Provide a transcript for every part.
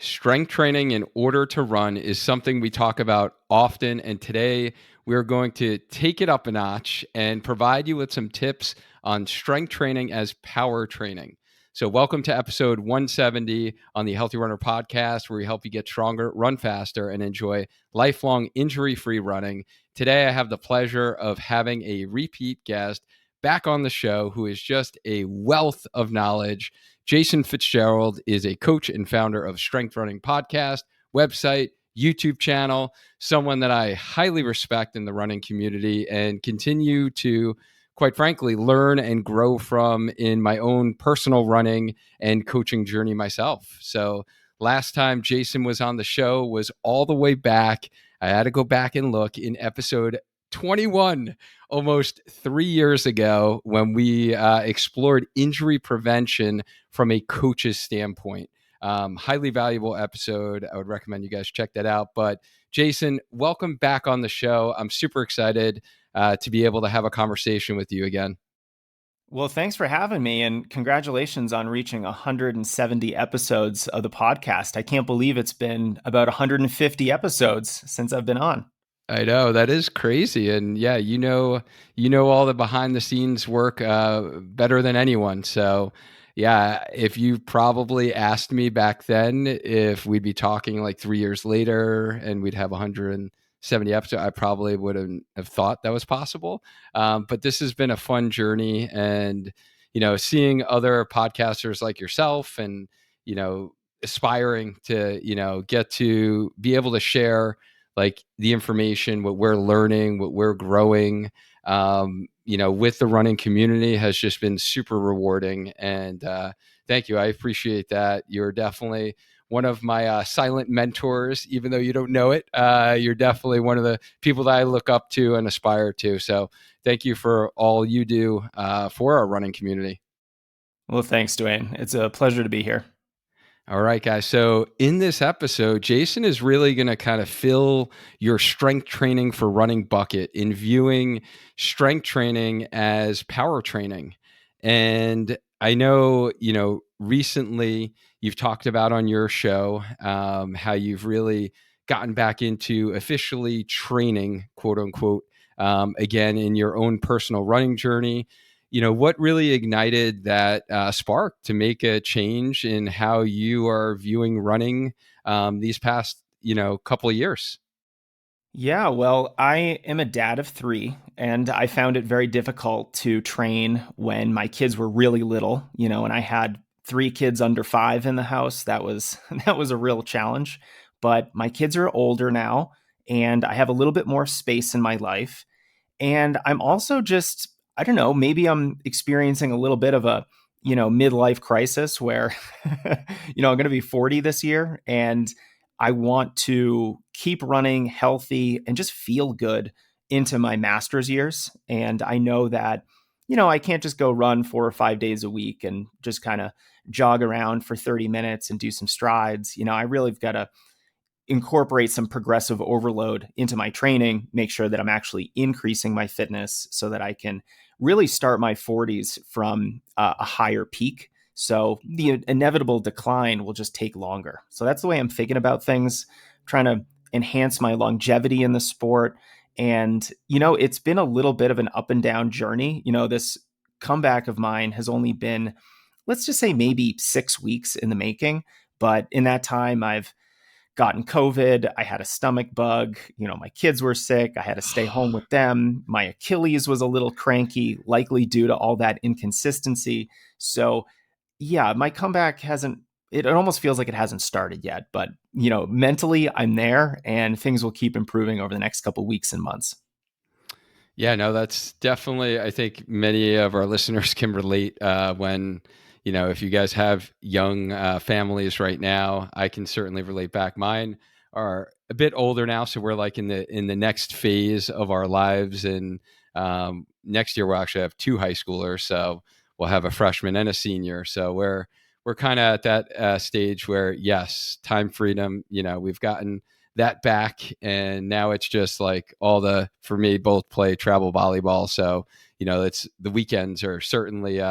Strength training in order to run is something we talk about often, and today we're going to take it up a notch and provide you with some tips on strength training as power training. So welcome to episode 170 on the Healthy Runner podcast, where we help you get stronger, run faster, and enjoy lifelong injury-free running. Today, I have the pleasure of having a repeat guest back on the show who is just a wealth of knowledge. Jason Fitzgerald is a coach and founder of Strength Running Podcast, website, YouTube channel, someone that I highly respect in the running community and continue to, quite frankly, learn and grow from in my own personal running and coaching journey myself. So last time Jason was on the show was all the way back. I had to go back and look in episode 21, almost 3 years ago, when we explored injury prevention from a coach's standpoint. Highly valuable episode. I would recommend you guys check that out. But Jason, welcome back on the show. I'm super excited to be able to have a conversation with you again. Well, thanks for having me, and congratulations on reaching 170 episodes of the podcast. I can't believe it's been about 150 episodes since I've been on. I know, that is crazy. And yeah, you know all the behind the scenes work better than anyone. So yeah, if you probably asked me back then if we'd be talking like 3 years later and we'd have 170 episodes, I probably wouldn't have thought that was possible. But this has been a fun journey, and seeing other podcasters like yourself and aspiring to get to be able to share like the information, what we're learning, what we're growing, with the running community has just been super rewarding. And thank you. I appreciate that. You're definitely one of my silent mentors, even though you don't know it. You're definitely one of the people that I look up to and aspire to. So thank you for all you do for our running community. Well, thanks, Duane. It's a pleasure to be here. All right, guys. So in this episode, Jason is really going to kind of fill your strength training for running bucket in viewing strength training as power training. And I know, recently you've talked about on your show how you've really gotten back into officially training, quote unquote, again, in your own personal running journey. What really ignited that spark to make a change in how you are viewing running these past, couple of years? Yeah, well, I am a dad of three, and I found it very difficult to train when my kids were really little, and I had three kids under 5 in the house. That was that was a real challenge. But my kids are older now, and I have a little bit more space in my life. And I'm also just, I don't know, maybe I'm experiencing a little bit of a, midlife crisis where, I'm going to be 40 this year, and I want to keep running healthy and just feel good into my master's years. And I know that, I can't just go run 4 or 5 days a week and just kind of jog around for 30 minutes and do some strides. I really have got to incorporate some progressive overload into my training, make sure that I'm actually increasing my fitness so that I can really start my 40s from a higher peak. So the inevitable decline will just take longer. So that's the way I'm thinking about things, trying to enhance my longevity in the sport. And, it's been a little bit of an up and down journey. This comeback of mine has only been, let's just say, maybe 6 weeks in the making. But in that time, I've gotten COVID. I had a stomach bug. My kids were sick. I had to stay home with them. My Achilles was a little cranky, likely due to all that inconsistency. So yeah, my comeback it almost feels like it hasn't started yet, but mentally I'm there, and things will keep improving over the next couple of weeks and months. Yeah, no, that's definitely, I think many of our listeners can relate when, if you guys have young families right now, I can certainly relate back. Mine are a bit older now, so we're like in the next phase of our lives. And next year we'll actually have 2 high schoolers, so we'll have a freshman and a senior. So we're kind of at that stage where, yes, time freedom, we've gotten that back, and now it's just like for me, both play travel volleyball. So, it's the weekends are certainly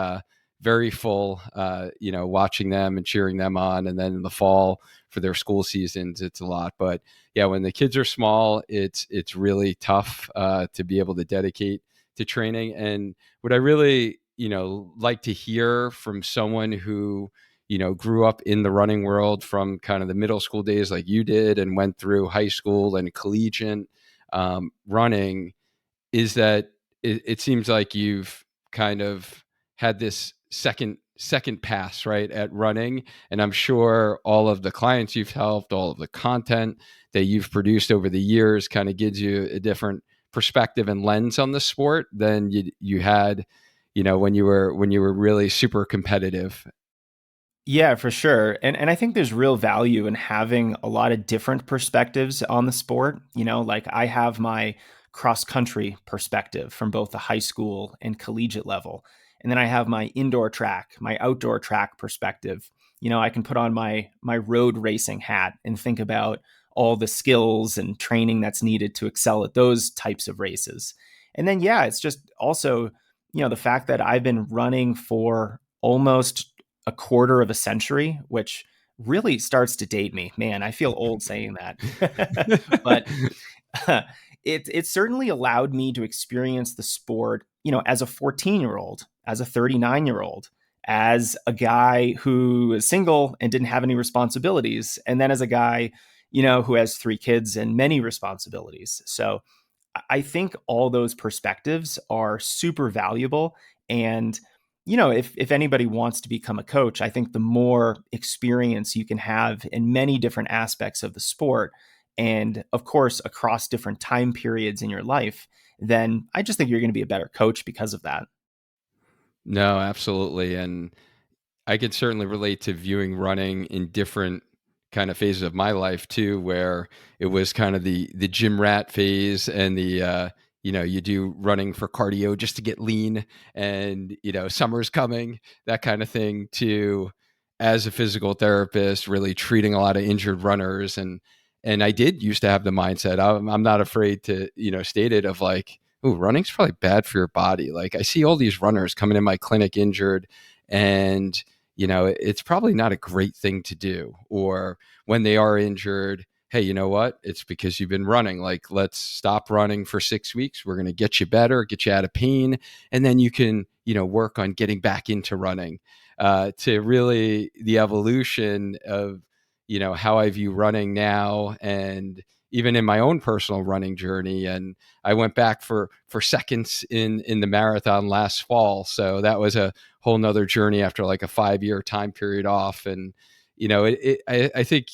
very full, watching them and cheering them on. And then in the fall for their school seasons, it's a lot. But yeah, when the kids are small, it's really tough to be able to dedicate to training. And what I really, like to hear from someone who, grew up in the running world from kind of the middle school days like you did and went through high school and collegiate running, is that it seems like you've kind of had this second pass right at running. And I'm sure all of the clients you've helped, all of the content that you've produced over the years kind of gives you a different perspective and lens on the sport than you had, when you were really super competitive. Yeah, for sure. And I think there's real value in having a lot of different perspectives on the sport. Like I have my cross country perspective from both the high school and collegiate level. And then I have my indoor track, my outdoor track perspective. I can put on my road racing hat and think about all the skills and training that's needed to excel at those types of races. And then yeah, it's just also, the fact that I've been running for almost a quarter of a century, which really starts to date me. Man, I feel old saying that. But it certainly allowed me to experience the sport, as a 14-year-old, as a 39-year-old, as a guy who is single and didn't have any responsibilities, and then as a guy, who has 3 kids and many responsibilities. So I think all those perspectives are super valuable. And, if anybody wants to become a coach, I think the more experience you can have in many different aspects of the sport, and of course, across different time periods in your life, then I just think you're going to be a better coach because of that. No, absolutely. And I could certainly relate to viewing running in different kind of phases of my life too, where it was kind of the gym rat phase and the you do running for cardio just to get lean, and summer's coming, that kind of thing, to as a physical therapist really treating a lot of injured runners. And I did used to have the mindset, I'm not afraid to state it, of like, oh, running's probably bad for your body. Like I see all these runners coming in my clinic injured, and it's probably not a great thing to do. Or when they are injured, hey, you know what? It's because you've been running. Like, let's stop running for 6 weeks. We're going to get you better, get you out of pain. And then you can, work on getting back into running. To really the evolution of, how I view running now, and even in my own personal running journey. And I went back for seconds in the marathon last fall. So that was a whole nother journey after like a 5-year time period off. And I think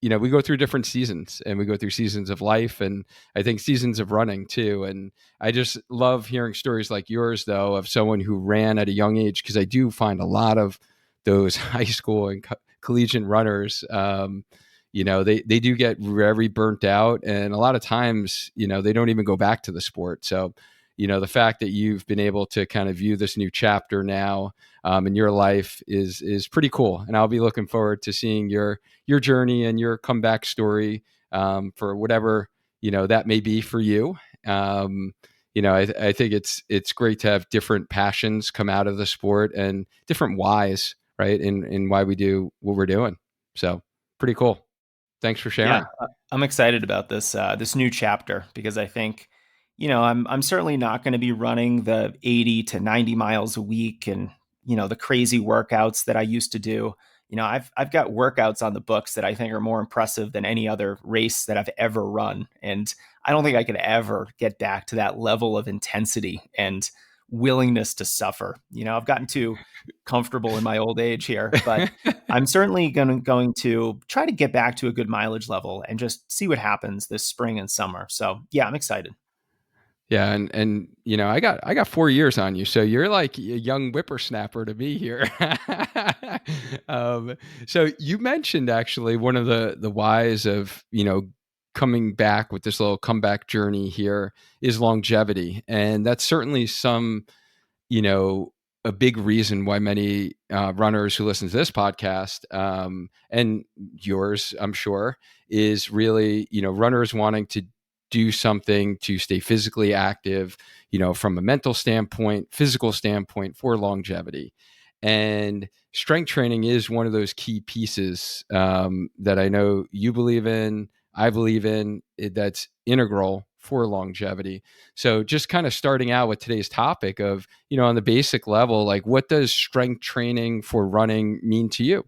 we go through different seasons, and we go through seasons of life, and I think seasons of running too. And I just love hearing stories like yours, though, of someone who ran at a young age, because I do find a lot of those high school and collegiate runners, they do get very burnt out, and a lot of times they don't even go back to the sport. So the fact that you've been able to kind of view this new chapter now in your life is pretty cool. And I'll be looking forward to seeing your journey and your comeback story, for whatever that may be for you. I think it's great to have different passions come out of the sport and different whys, right, in why we do what we're doing. So pretty cool. Thanks for Yeah, sharing. I'm excited about this new chapter because I think, I'm certainly not going to be running the 80 to 90 miles a week and the crazy workouts that I used to do. I've got workouts on the books that I think are more impressive than any other race that I've ever run, and I don't think I could ever get back to that level of intensity and willingness to suffer. I've gotten too comfortable in my old age here, but I'm certainly going to try to get back to a good mileage level and just see what happens this spring and summer. So yeah, I'm excited. Yeah, and I got 4 years on you, so you're like a young whippersnapper to me here. um, so you mentioned actually one of the whys of coming back with this little comeback journey here is longevity, and that's certainly you know, a big reason why many runners who listen to this podcast, and yours, I'm sure, is really, runners wanting to do something to stay physically active, from a mental standpoint, physical standpoint, for longevity. And strength training is one of those key pieces that I know you believe in, I believe in, that's integral for longevity. So just kind of starting out with today's topic of, on the basic level, like what does strength training for running mean to you?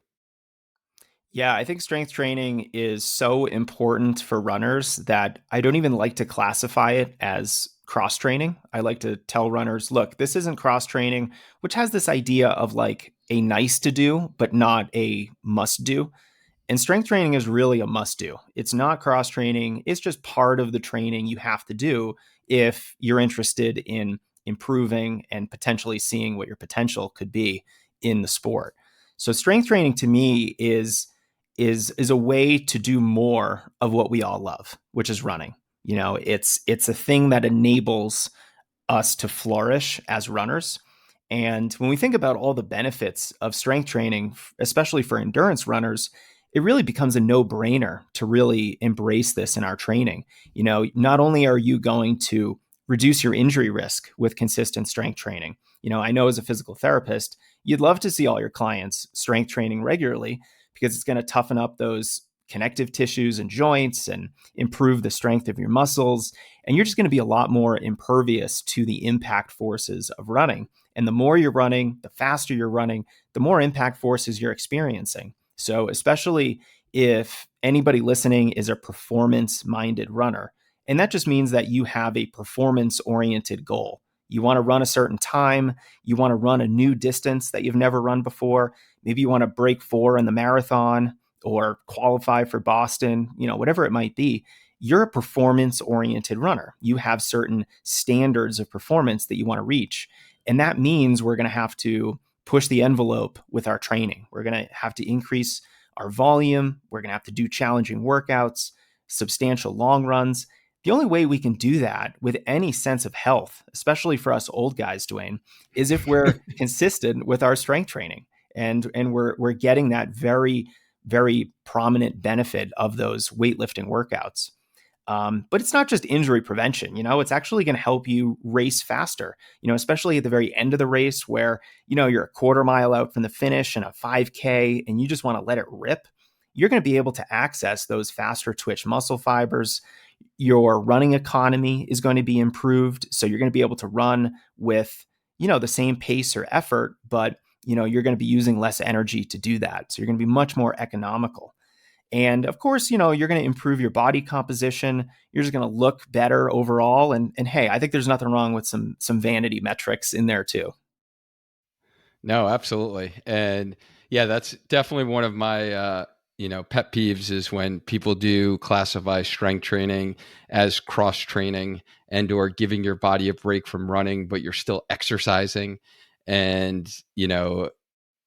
Yeah, I think strength training is so important for runners that I don't even like to classify it as cross training. I like to tell runners, look, this isn't cross training, which has this idea of like a nice to do, but not a must do. And strength training is really a must do. It's not cross training, it's just part of the training you have to do if you're interested in improving and potentially seeing what your potential could be in the sport. So strength training to me is a way to do more of what we all love, which is running. It's a thing that enables us to flourish as runners. And when we think about all the benefits of strength training, especially for endurance runners, it really becomes a no-brainer to really embrace this in our training. Not only are you going to reduce your injury risk with consistent strength training. I know as a physical therapist, you'd love to see all your clients strength training regularly because it's going to toughen up those connective tissues and joints and improve the strength of your muscles. And you're just going to be a lot more impervious to the impact forces of running. And the more you're running, the faster you're running, the more impact forces you're experiencing. So, especially if anybody listening is a performance minded runner, and that just means that you have a performance oriented goal. You want to run a certain time, you want to run a new distance that you've never run before. Maybe you want to break 4 in the marathon or qualify for Boston, whatever it might be. You're a performance oriented runner. You have certain standards of performance that you want to reach. And that means we're going to have to push the envelope with our training. We're going to have to increase our volume. We're going to have to do challenging workouts, substantial long runs. The only way we can do that with any sense of health, especially for us old guys, Duane, is if we're consistent with our strength training and we're getting that very, very prominent benefit of those weightlifting workouts. But it's not just injury prevention, it's actually going to help you race faster, especially at the very end of the race where, you're a quarter mile out from the finish in a 5K and you just want to let it rip. You're going to be able to access those faster twitch muscle fibers. Your running economy is going to be improved. So you're going to be able to run with, the same pace or effort, but, you're going to be using less energy to do that. So you're going to be much more economical. And of course, you're going to improve your body composition. You're just going to look better overall. And hey, I think there's nothing wrong with some vanity metrics in there too. No, absolutely. And yeah, that's definitely one of my pet peeves is when people do classify strength training as cross training and or giving your body a break from running, but you're still exercising. And you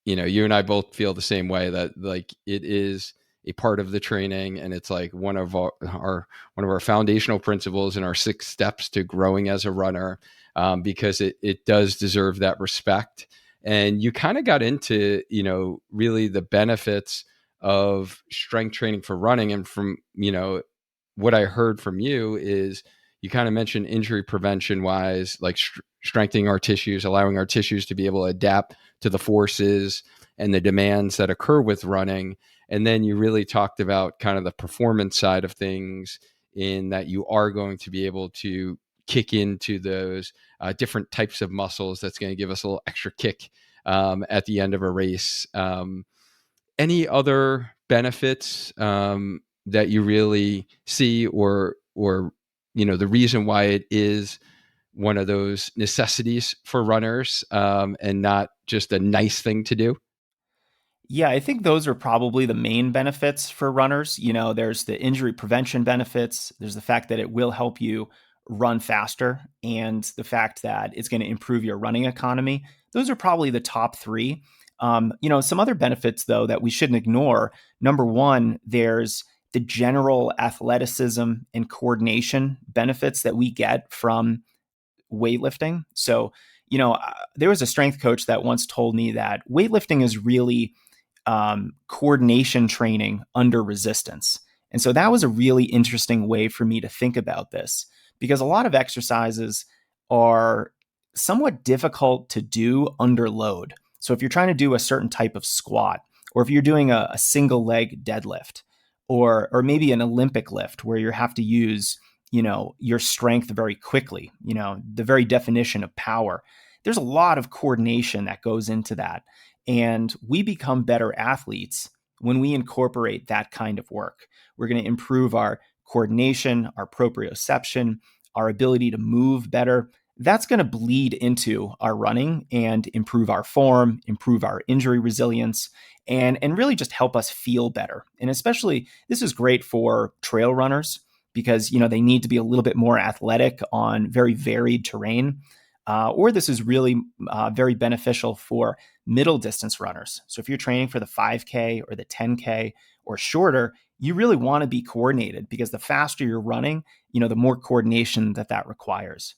and I both feel the same way that like it is a part of the training, and it's like one of our foundational principles and our 6 steps to growing as a runner, because it does deserve that respect. And you kind of got into really the benefits of strength training for running, and from what I heard from you is you kind of mentioned injury prevention wise, like strengthening our tissues, allowing our tissues to be able to adapt to the forces and the demands that occur with running. And then you really talked about kind of the performance side of things, in that you are going to be able to kick into those different types of muscles that's going to give us a little extra kick at the end of a race. Any other benefits that you really see, or the reason why it is one of those necessities for runners, and not just a nice thing to do? Yeah, I think those are probably the main benefits for runners. There's the injury prevention benefits, there's the fact that it will help you run faster, and the fact that it's going to improve your running economy. Those are probably the top 3. Some other benefits, though, that we shouldn't ignore. Number one, there's the general athleticism and coordination benefits that we get from weightlifting. So, there was a strength coach that once told me that weightlifting is really coordination training under resistance. And so that was a really interesting way for me to think about this, because a lot of exercises are somewhat difficult to do under load. So if you're trying to do a certain type of squat, or if you're doing a single leg deadlift, or maybe an Olympic lift where you have to use, your strength very quickly, the very definition of power, there's a lot of coordination that goes into that. And we become better athletes when we incorporate that kind of work. We're going to improve our coordination, our proprioception, our ability to move better. That's going to bleed into our running and improve our form, improve our injury resilience, and really just help us feel better. And especially, this is great for trail runners because they need to be a little bit more athletic on very varied terrain. Or this is really very beneficial for middle distance runners. So if you're training for the 5K or the 10K or shorter, you really want to be coordinated because the faster you're running, the more coordination that requires.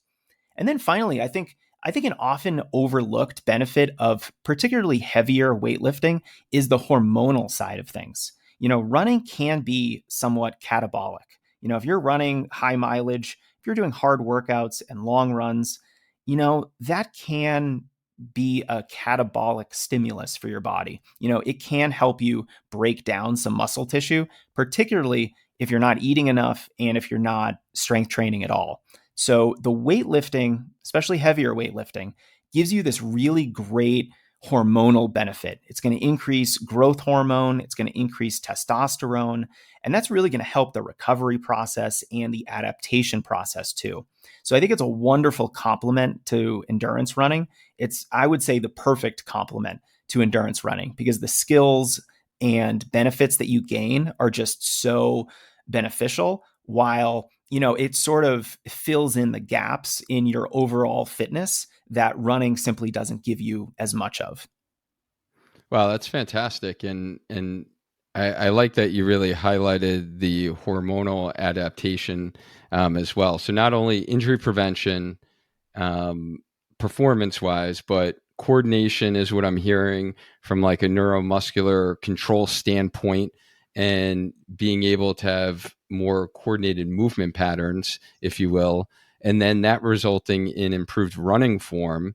And then finally, I think an often overlooked benefit of particularly heavier weightlifting is the hormonal side of things. Running can be somewhat catabolic. If you're running high mileage, if you're doing hard workouts and long runs, that can be a catabolic stimulus for your body. It can help you break down some muscle tissue, particularly if you're not eating enough and if you're not strength training at all. So the weightlifting, especially heavier weightlifting, gives you this really great hormonal benefit. It's going to increase growth hormone, it's going to increase testosterone, and that's really going to help the recovery process and the adaptation process too. So I think it's a wonderful complement to endurance running. It's, I would say, the perfect complement to endurance running because the skills and benefits that you gain are just so beneficial, while it sort of fills in the gaps in your overall fitness that running simply doesn't give you as much of. Wow, that's fantastic, and I like that you really highlighted the hormonal adaptation as well. So not only injury prevention, um, performance wise, but coordination is what I'm hearing from like a neuromuscular control standpoint, and being able to have more coordinated movement patterns, if you will, and then that resulting in improved running form,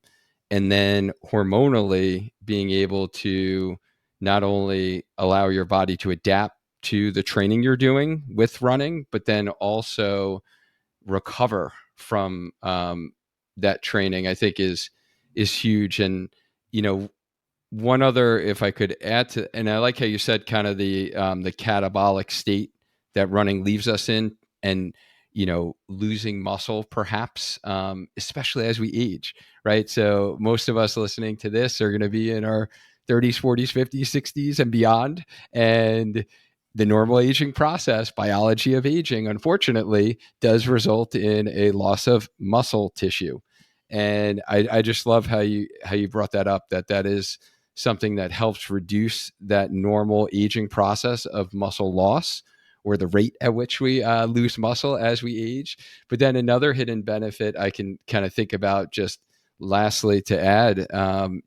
and then hormonally being able to not only allow your body to adapt to the training you're doing with running, but then also recover from that training, I think is huge. And you know, one other, if I could add to, and I like how you said kind of the catabolic state that running leaves us in, and losing muscle perhaps, especially as we age, right? So most of us listening to this are going to be in our 30s, 40s, 50s, 60s, and beyond, and the normal aging process, biology of aging, unfortunately, does result in a loss of muscle tissue. And I just love how you brought that up, that is something that helps reduce that normal aging process of muscle loss, or the rate at which we lose muscle as we age. But then another hidden benefit I can kind of think about, just lastly to add,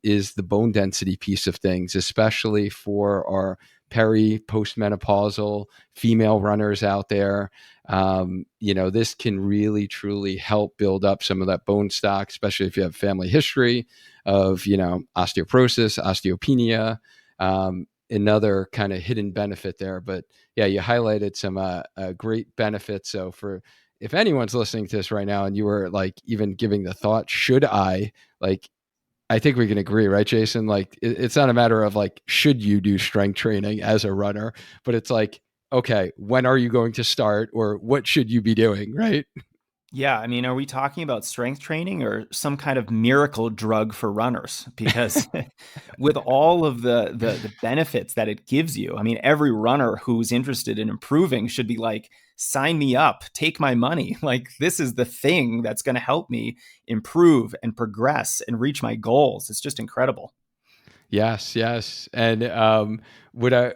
is the bone density piece of things, especially for our postmenopausal female runners out there. This can really truly help build up some of that bone stock, especially if you have family history of osteoporosis, osteopenia, another kind of hidden benefit there. But yeah, you highlighted some great benefits. So for, if anyone's listening to this right now and you were like even giving the thought, should I, like, I think we can agree, right, Jason? Like, it's not a matter of like, should you do strength training as a runner, but it's like, okay, when are you going to start, or what should you be doing, right? Yeah, I mean, are we talking about strength training or some kind of miracle drug for runners? Because with all of the benefits that it gives you, I mean, every runner who's interested in improving should be like, sign me up, take my money. Like, this is the thing that's going to help me improve and progress and reach my goals. It's just incredible. Yes, yes. And what I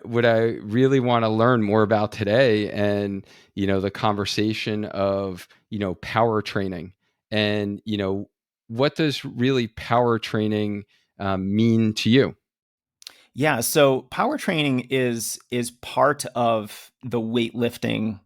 really want to learn more about today, and the conversation of power training, and what does really power training mean to you? Yeah, so power training is part of the weightlifting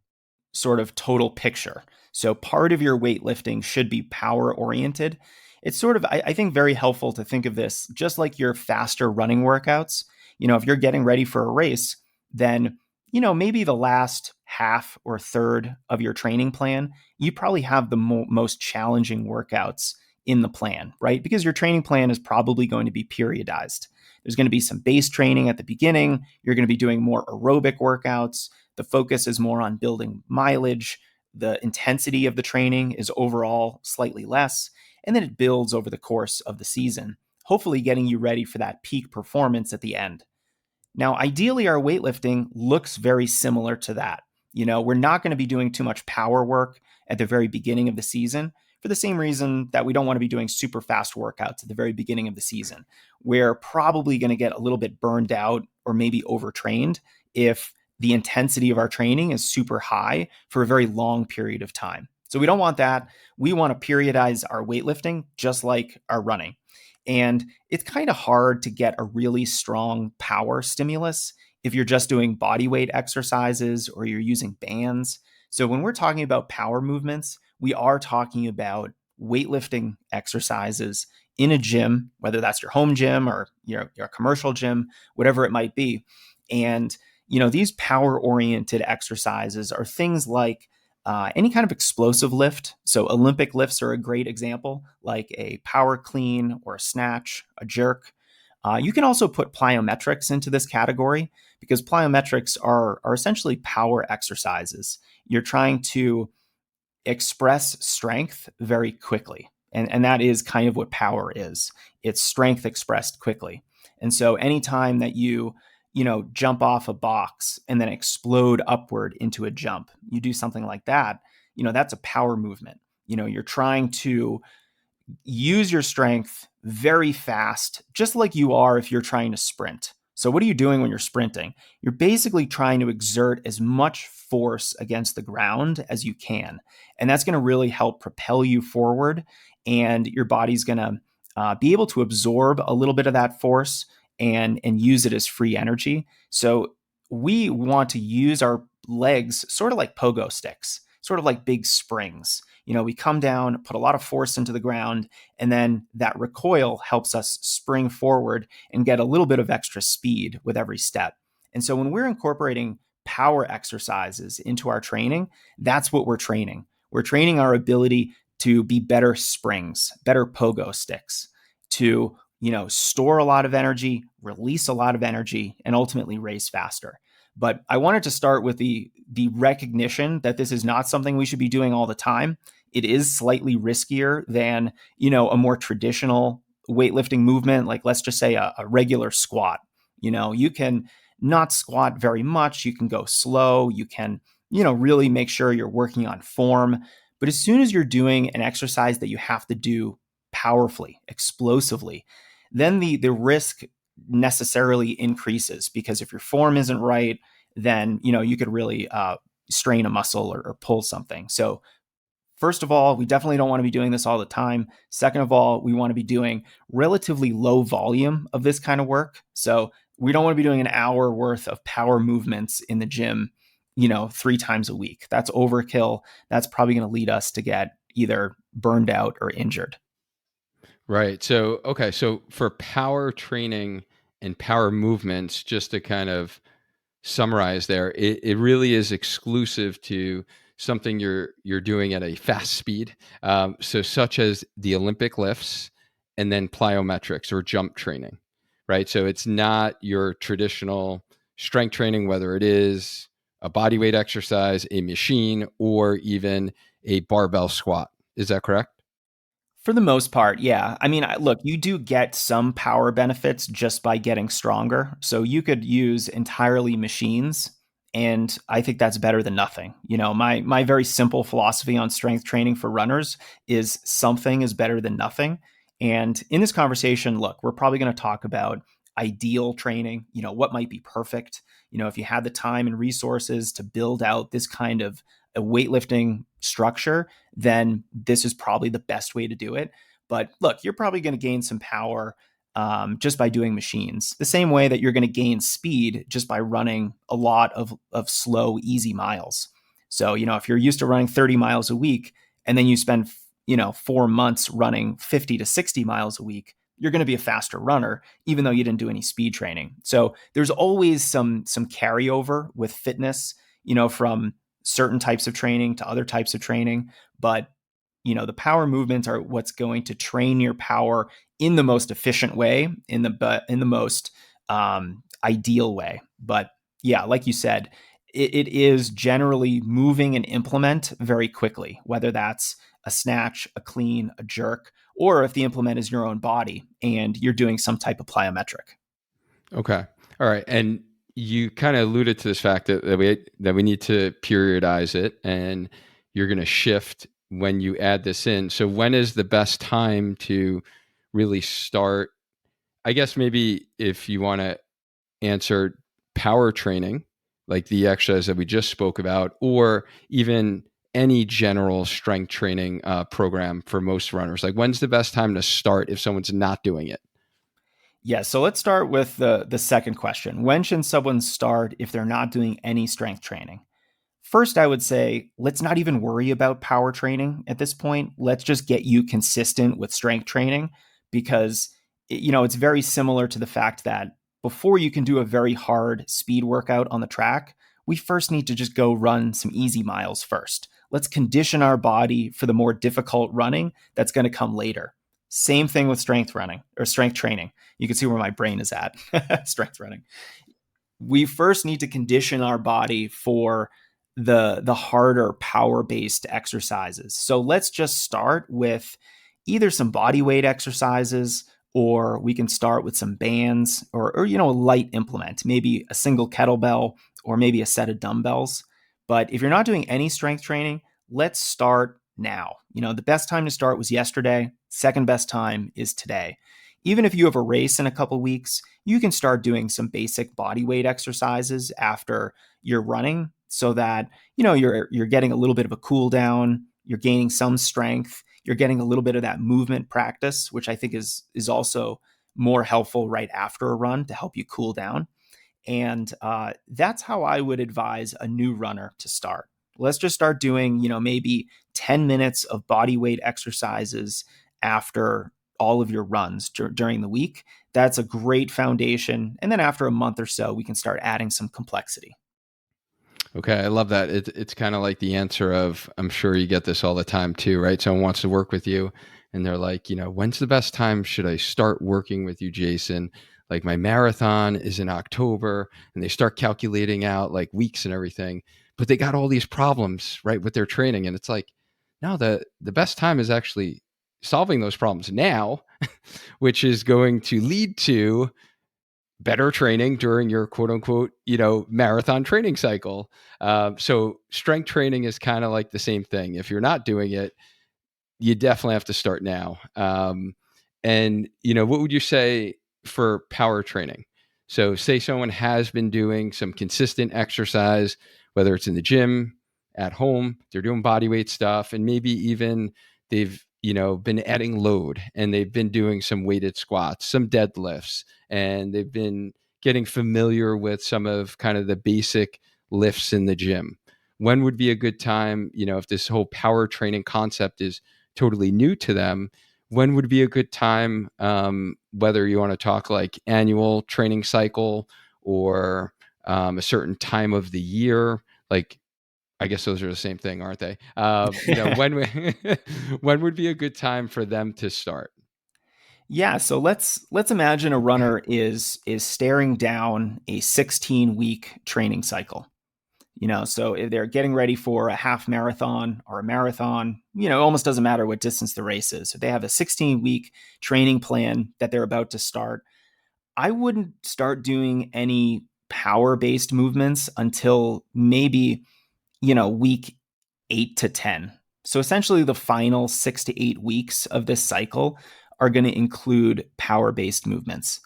sort of total picture. So part of your weightlifting should be power oriented. it's sort of, I think, very helpful to think of this just like your faster running workouts. If you're getting ready for a race, then, maybe the last half or third of your training plan, you probably have the most challenging workouts in the plan, right? Because your training plan is probably going to be periodized. There's going to be some base training at the beginning. You're going to be doing more aerobic workouts. The focus is more on building mileage. The intensity of the training is overall slightly less. And then it builds over the course of the season, hopefully getting you ready for that peak performance at the end. Now, ideally, our weightlifting looks very similar to that. We're not going to be doing too much power work at the very beginning of the season for the same reason that we don't want to be doing super fast workouts at the very beginning of the season. We're probably going to get a little bit burned out or maybe overtrained if the intensity of our training is super high for a very long period of time. So we don't want that. We want to periodize our weightlifting just like our running. And it's kind of hard to get a really strong power stimulus if you're just doing body weight exercises or you're using bands. So when we're talking about power movements, we are talking about weightlifting exercises in a gym, whether that's your home gym or your commercial gym, whatever it might be. And, these power oriented exercises are things like any kind of explosive lift. So Olympic lifts are a great example, like a power clean or a snatch, a jerk. You can also put plyometrics into this category because plyometrics are essentially power exercises. You're trying to express strength very quickly. And that is kind of what power is. It's strength expressed quickly. And so anytime that you jump off a box and then explode upward into a jump, you do something like that, that's a power movement. You're trying to use your strength very fast, just like you are if you're trying to sprint. So what are you doing when you're sprinting? You're basically trying to exert as much force against the ground as you can. And that's going to really help propel you forward. And your body's going to be able to absorb a little bit of that force and use it as free energy. So we want to use our legs sort of like pogo sticks, sort of like big springs. We come down, put a lot of force into the ground, and then that recoil helps us spring forward and get a little bit of extra speed with every step. And so when we're incorporating power exercises into our training, that's what we're training. We're training our ability to be better springs, better pogo sticks, to store a lot of energy, release a lot of energy, and ultimately race faster. But I wanted to start with the recognition that this is not something we should be doing all the time. It is slightly riskier than, a more traditional weightlifting movement, like let's just say a regular squat. You can not squat very much. You can go slow. You can, really make sure you're working on form. But as soon as you're doing an exercise that you have to do powerfully, explosively, then the risk necessarily increases because if your form isn't right, then you could really strain a muscle or pull something. So first of all, we definitely don't want to be doing this all the time. Second of all, we want to be doing relatively low volume of this kind of work. So we don't want to be doing an hour worth of power movements in the gym, 3 times a week. That's overkill. That's probably going to lead us to get either burned out or injured. Right. So, okay. So for power training and power movements, just to kind of summarize there, it really is exclusive to something you're doing at a fast speed. So such as the Olympic lifts and then plyometrics or jump training, right? So it's not your traditional strength training, whether it is a body weight exercise, a machine, or even a barbell squat. Is that correct? For the most part, yeah. I mean, look, you do get some power benefits just by getting stronger. So you could use entirely machines, and I think that's better than nothing. My very simple philosophy on strength training for runners is something is better than nothing. And in this conversation, look, we're probably going to talk about ideal training, what might be perfect. If you had the time and resources to build out this kind of a weightlifting structure, then this is probably the best way to do it. But look, you're probably going to gain some power just by doing machines, the same way that you're going to gain speed just by running a lot of slow, easy miles. So, if you're used to running 30 miles a week and then you spend 4 months running 50 to 60 miles a week, you're going to be a faster runner, even though you didn't do any speed training. So there's always some carryover with fitness, from certain types of training to other types of training. But the power movements are what's going to train your power in the most efficient way, in the most ideal way. But yeah, like you said, it is generally moving an implement very quickly, whether that's a snatch, a clean, a jerk, or if the implement is your own body and you're doing some type of plyometric. Okay. All right. And you kind of alluded to this fact that we need to periodize it, and you're going to shift when you add this in. So when is the best time to really start? I guess maybe if you want to answer power training, like the exercise that we just spoke about, or even any general strength training program for most runners, like when's the best time to start if someone's not doing it? Yeah, so let's start with the second question. When should someone start if they're not doing any strength training? First, I would say let's not even worry about power training at this point. Let's just get you consistent with strength training because it's very similar to the fact that before you can do a very hard speed workout on the track, we first need to just go run some easy miles first. Let's condition our body for the more difficult running that's going to come later. Same thing with strength running or strength training. You can see where my brain is at. Strength running. We first need to condition our body for the harder power based exercises. So let's just start with either some body weight exercises, or we can start with some bands, or a light implement, maybe a single kettlebell or maybe a set of dumbbells. But if you're not doing any strength training, let's start now. The best time to start was yesterday. Second best time is today. Even if you have a race in a couple weeks, you can start doing some basic body weight exercises after you're running so that, you're getting a little bit of a cool down, you're gaining some strength, you're getting a little bit of that movement practice, which I think is also more helpful right after a run to help you cool down. And that's how I would advise a new runner to start. Let's just start doing, maybe 10 minutes of body weight exercises after all of your runs during the week. That's a great foundation. And then after a month or so, we can start adding some complexity. Okay, I love that. It's kind of like the answer of, I'm sure you get this all the time too, right? Someone wants to work with you and they're like, when's the best time should I start working with you, Jason? Like my marathon is in October, and they start calculating out like weeks and everything, but they got all these problems, right, with their training. And it's like, no, the best time is actually solving those problems now, which is going to lead to better training during your quote unquote, marathon training cycle. So strength training is kind of like the same thing. If you're not doing it, you definitely have to start now. And what would you say for power training? So say someone has been doing some consistent exercise, whether it's in the gym, at home, they're doing body weight stuff, and maybe even they've, been adding load, and they've been doing some weighted squats, some deadlifts, and they've been getting familiar with some of kind of the basic lifts in the gym. When would be a good time, if this whole power training concept is totally new to them, when would be a good time, whether you want to talk like annual training cycle or a certain time of the year, like I guess those are the same thing, aren't they? When when would be a good time for them to start? Yeah, so let's imagine a runner is staring down a 16-week training cycle. So if they're getting ready for a half marathon or a marathon, it almost doesn't matter what distance the race is. If they have a 16-week training plan that they're about to start, I wouldn't start doing any power-based movements until maybe, week 8 to 10. So essentially, the final 6 to 8 weeks of this cycle are going to include power based movements.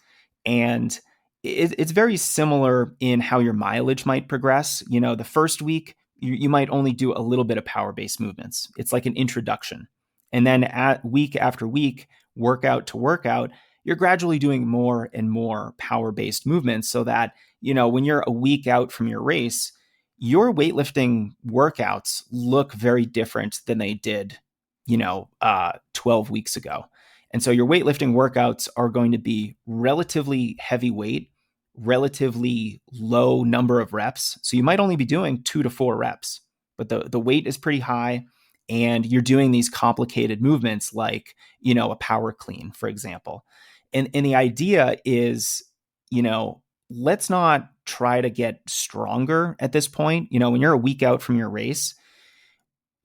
And it's very similar in how your mileage might progress. The first week, you might only do a little bit of power based movements. It's like an introduction. And then at week after week, workout to workout, you're gradually doing more and more power based movements so that, when you're a week out from your race, your weightlifting workouts look very different than they did, 12 weeks ago. And so your weightlifting workouts are going to be relatively heavy weight, relatively low number of reps. So you might only be doing 2 to 4 reps, but the weight is pretty high, and you're doing these complicated movements like, a power clean, for example. And the idea is, let's not try to get stronger at this point. When you're a week out from your race,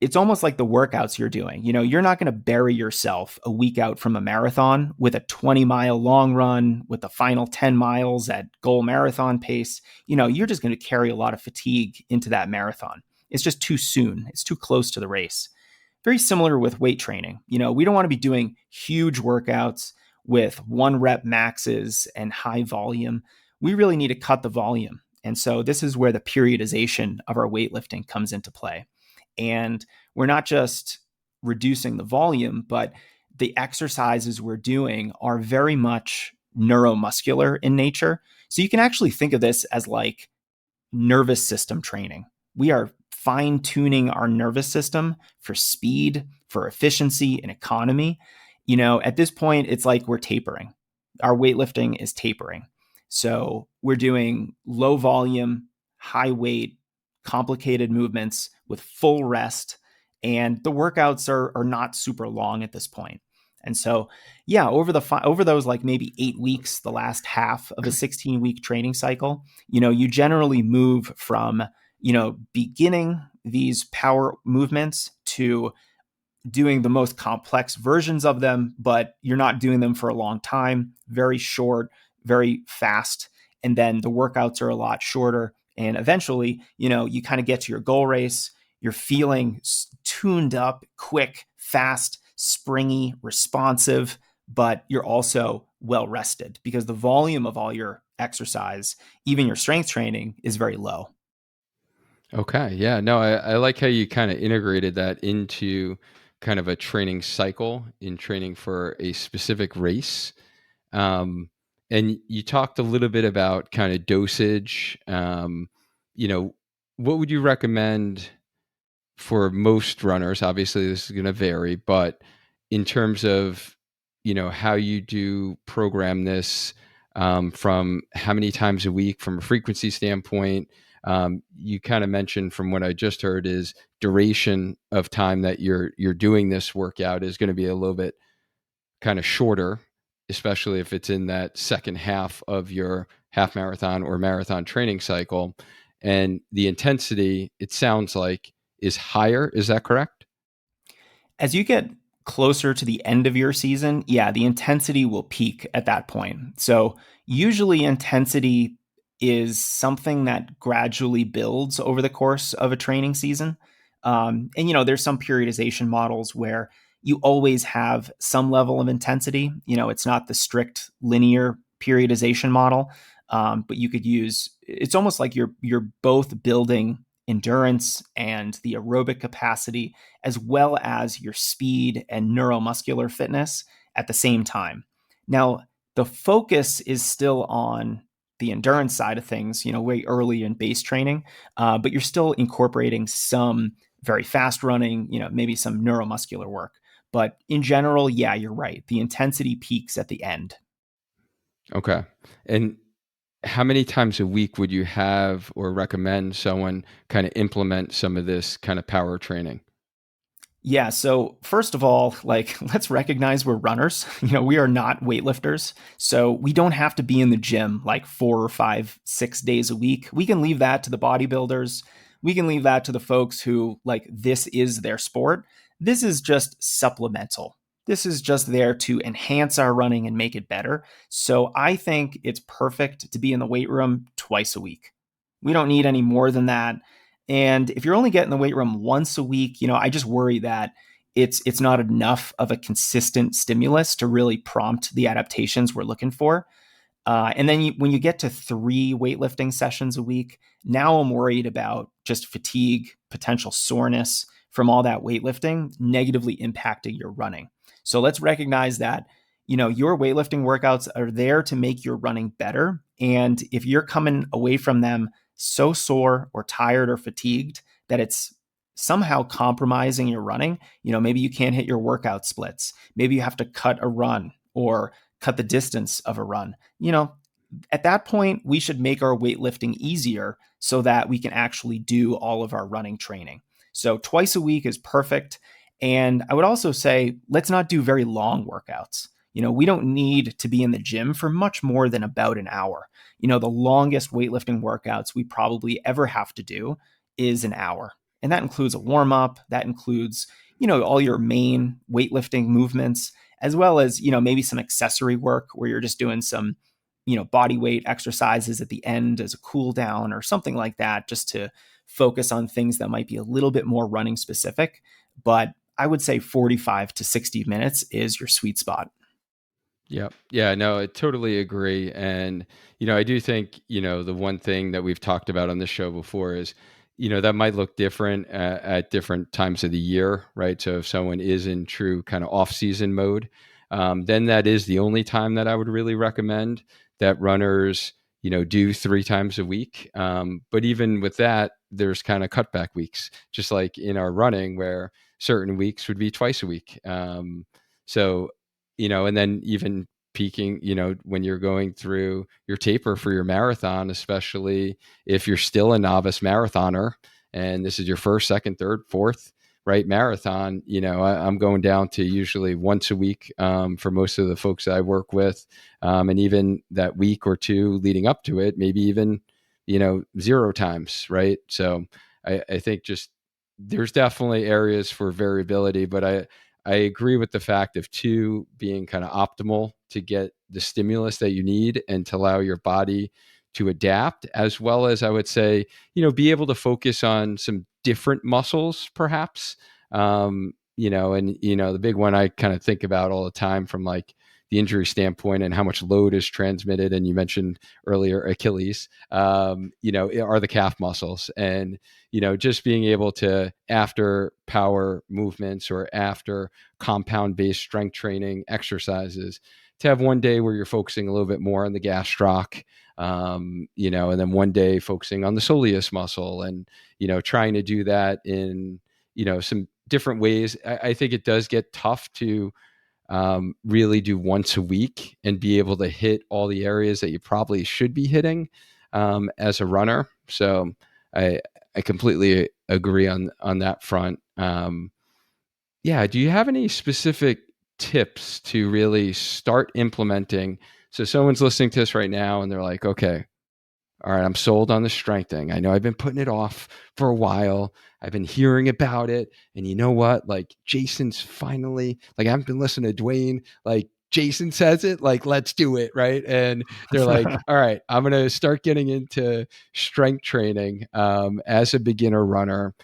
it's almost like the workouts you're doing. You're not going to bury yourself a week out from a marathon with a 20-mile long run with the final 10 miles at goal marathon pace. You're just going to carry a lot of fatigue into that marathon. It's just too soon. It's too close to the race. Very similar with weight training. We don't want to be doing huge workouts with 1 rep maxes and high volume. We really need to cut the volume. And so this is where the periodization of our weightlifting comes into play. And we're not just reducing the volume, but the exercises we're doing are very much neuromuscular in nature. So you can actually think of this as like nervous system training. We are fine tuning our nervous system for speed, for efficiency, and economy. At this point, it's like we're tapering. Our weightlifting is tapering. So we're doing low volume, high weight, complicated movements with full rest, and the workouts are not super long at this point. And so, yeah, over those like maybe 8 weeks, the last half of a 16-week training cycle, you generally move from, beginning these power movements to doing the most complex versions of them, but you're not doing them for a long time, very short, very fast. And then the workouts are a lot shorter. And eventually, you kind of get to your goal race. You're feeling tuned up, quick, fast, springy, responsive, but you're also well rested because the volume of all your exercise, even your strength training, is very low. Okay. Yeah. No, I like how you kind of integrated that into kind of a training cycle in training for a specific race. And you talked a little bit about kind of dosage. You know, what would you recommend for most runners? Obviously, this is going to vary, but in terms of, how you do program this, from how many times a week from a frequency standpoint, you kind of mentioned from what I just heard is duration of time that you're doing this workout is going to be a little bit kind of shorter, especially if it's in that second half of your half marathon or marathon training cycle. And the intensity, it sounds like, is higher. Is that correct? As you get closer to the end of your season, yeah, the intensity will peak at that point. So usually intensity is something that gradually builds over the course of a training season. And there's some periodization models where you always have some level of intensity. It's not the strict linear periodization model, but you could use. It's almost like you're both building endurance and the aerobic capacity, as well as your speed and neuromuscular fitness at the same time. Now, the focus is still on the endurance side of things, way early in base training, but you're still incorporating some very fast running, maybe some neuromuscular work. But in general, yeah, you're right. The intensity peaks at the end. Okay. And how many times a week would you have or recommend someone kind of implement some of this kind of power training? Yeah. So first of all, like let's recognize we're runners. We are not weightlifters. So we don't have to be in the gym like 4 or 5, 6 days a week. We can leave that to the bodybuilders. We can leave that to the folks who like this is their sport. This is just supplemental. This is just there to enhance our running and make it better. So I think it's perfect to be in the weight room twice a week. We don't need any more than that. And if you're only getting the weight room once a week, I just worry that it's not enough of a consistent stimulus to really prompt the adaptations we're looking for. And then when you get to 3 weightlifting sessions a week, now I'm worried about just fatigue, potential soreness from all that weightlifting negatively impacting your running. So let's recognize that, your weightlifting workouts are there to make your running better. And if you're coming away from them so sore or tired or fatigued that it's somehow compromising your running. Maybe you can't hit your workout splits. Maybe you have to cut a run or cut the distance of a run. At that point, we should make our weightlifting easier so that we can actually do all of our running training. So twice a week is perfect. And I would also say, let's not do very long workouts. We don't need to be in the gym for much more than about an hour. The longest weightlifting workouts we probably ever have to do is an hour. And that includes a warm up, that includes, all your main weightlifting movements, as well as, maybe some accessory work where you're just doing some, body weight exercises at the end as a cool down or something like that, just to focus on things that might be a little bit more running specific. But I would say 45 to 60 minutes is your sweet spot. Yeah. Yeah, no, I totally agree. And, I do think, the one thing that we've talked about on this show before is, that might look different at different times of the year, right? So if someone is in true kind of off-season mode, then that is the only time that I would really recommend that runners, do 3 times a week. But even with that, there's kind of cutback weeks, just like in our running where certain weeks would be twice a week. So and then even peaking, when you're going through your taper for your marathon, especially if you're still a novice marathoner and this is your first, second, third, fourth, right, marathon, I'm going down to usually once a week for most of the folks that I work with. And even that week or two leading up to it, maybe even, 0 times, right? So I think just there's definitely areas for variability, but I agree with the fact of 2 being kind of optimal to get the stimulus that you need and to allow your body to adapt, as well as I would say, be able to focus on some different muscles, perhaps. And the big one I kind of think about all the time from like the injury standpoint and how much load is transmitted. And you mentioned earlier Achilles, are the calf muscles. And just being able to, after power movements or after compound based strength training exercises, to have one day where you're focusing a little bit more on the gastroc, and then one day focusing on the soleus muscle and, trying to do that in, some different ways. I think it does get tough to really do once a week and be able to hit all the areas that you probably should be hitting as a runner. So I completely agree on that front. Yeah. Do you have any specific tips to really start implementing? So someone's listening to this right now and they're like, okay, all right, I'm sold on the strength thing. I know I've been putting it off for a while. I've been hearing about it. And you know what? Like Jason's finally, like I haven't been listening to Duane. Like Jason says it, like, let's do it. Right. And they're like, all right, I'm going to start getting into strength training as a beginner runner.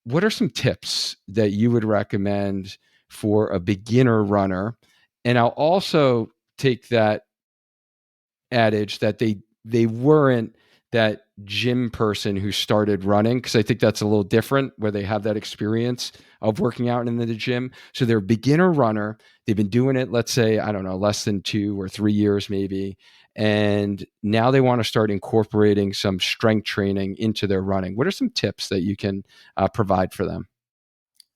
What are some tips that you would recommend for a beginner runner? And I'll also take that adage that they weren't that gym person who started running, because I think that's a little different where they have that experience of working out in the gym. So they're a beginner runner. They've been doing it, let's say, I don't know, less than 2 or 3 years maybe. And now they want to start incorporating some strength training into their running. What are some tips that you can provide for them?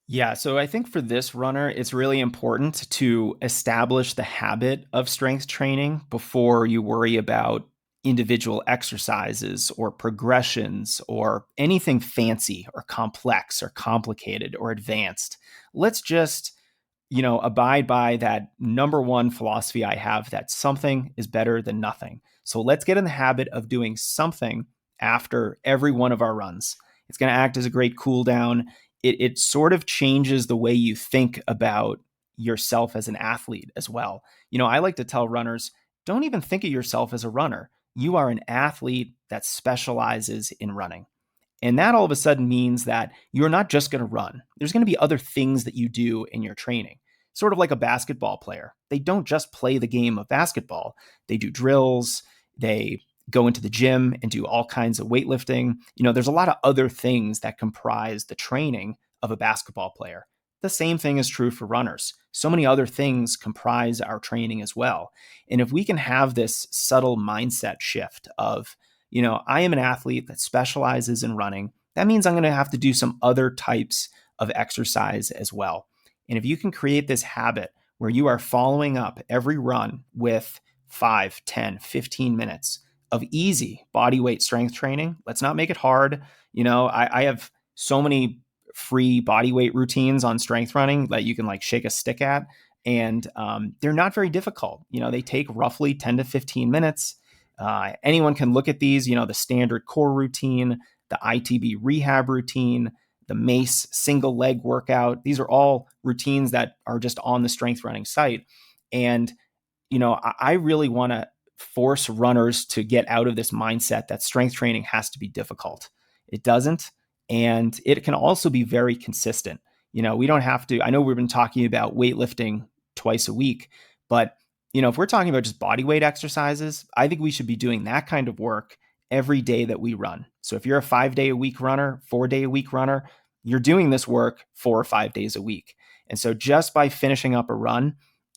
Yeah, so I think for this runner, it's really important to establish the habit of strength training before you worry about individual exercises or progressions or anything fancy or complex or complicated or advanced. Let's just, abide by that number one philosophy I have, that something is better than nothing. So let's get in the habit of doing something after every one of our runs. It's going to act as a great cool down. It sort of changes the way you think about yourself as an athlete as well. I like to tell runners, don't even think of yourself as a runner. You are an athlete that specializes in running. And that all of a sudden means that you're not just going to run. There's going to be other things that you do in your training. Sort of like a basketball player. They don't just play the game of basketball. They do drills, they go into the gym and do all kinds of weightlifting. There's a lot of other things that comprise the training of a basketball player. The same thing is true for runners. So many other things comprise our training as well. And if we can have this subtle mindset shift of, I am an athlete that specializes in running. that means I'm going to have to do some other types of exercise as well. And if you can create this habit where you are following up every run with 5, 10, 15 minutes of easy body weight strength training, let's not make it hard. I have so many free body weight routines on strength running that you can like shake a stick at. And they're not very difficult. They take roughly 10 to 15 minutes. Anyone can look at these, the standard core routine, the ITB rehab routine, the MACE single leg workout. These are all routines that are just on the strength running site. And, I really want to force runners to get out of this mindset that strength training has to be difficult. It doesn't. And it can also be very consistent. We don't have to, I know we've been talking about weightlifting twice a week, but if we're talking about just body weight exercises, I think we should be doing that kind of work every day that we run. So if you're a 5-day-a-week runner, 4-day-a-week runner, you're doing this work 4 or 5 days a week. And so just by finishing up a run,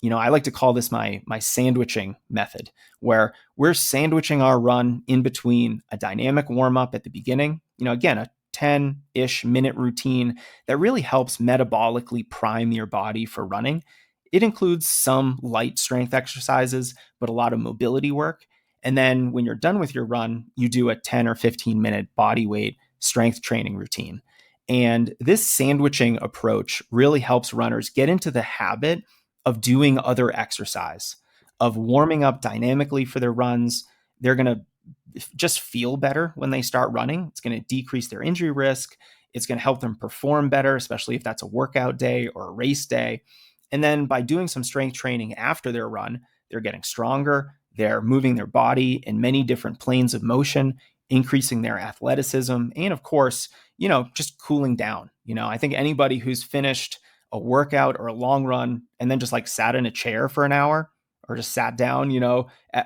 I like to call this my sandwiching method, where we're sandwiching our run in between a dynamic warm up at the beginning, again, a 10-ish minute routine that really helps metabolically prime your body for running. It includes some light strength exercises, but a lot of mobility work. And then when you're done with your run, you do a 10 or 15 minute body weight strength training routine. And this sandwiching approach really helps runners get into the habit of doing other exercise, of warming up dynamically for their runs. They're going to just feel better when they start running. It's going to decrease their injury risk. It's going to help them perform better, especially if that's a workout day or a race day. And then by doing some strength training after their run, they're getting stronger. They're moving their body in many different planes of motion, increasing their athleticism, and of course, just cooling down. I think anybody who's finished a workout or a long run and then just like sat in a chair for an hour or just sat down,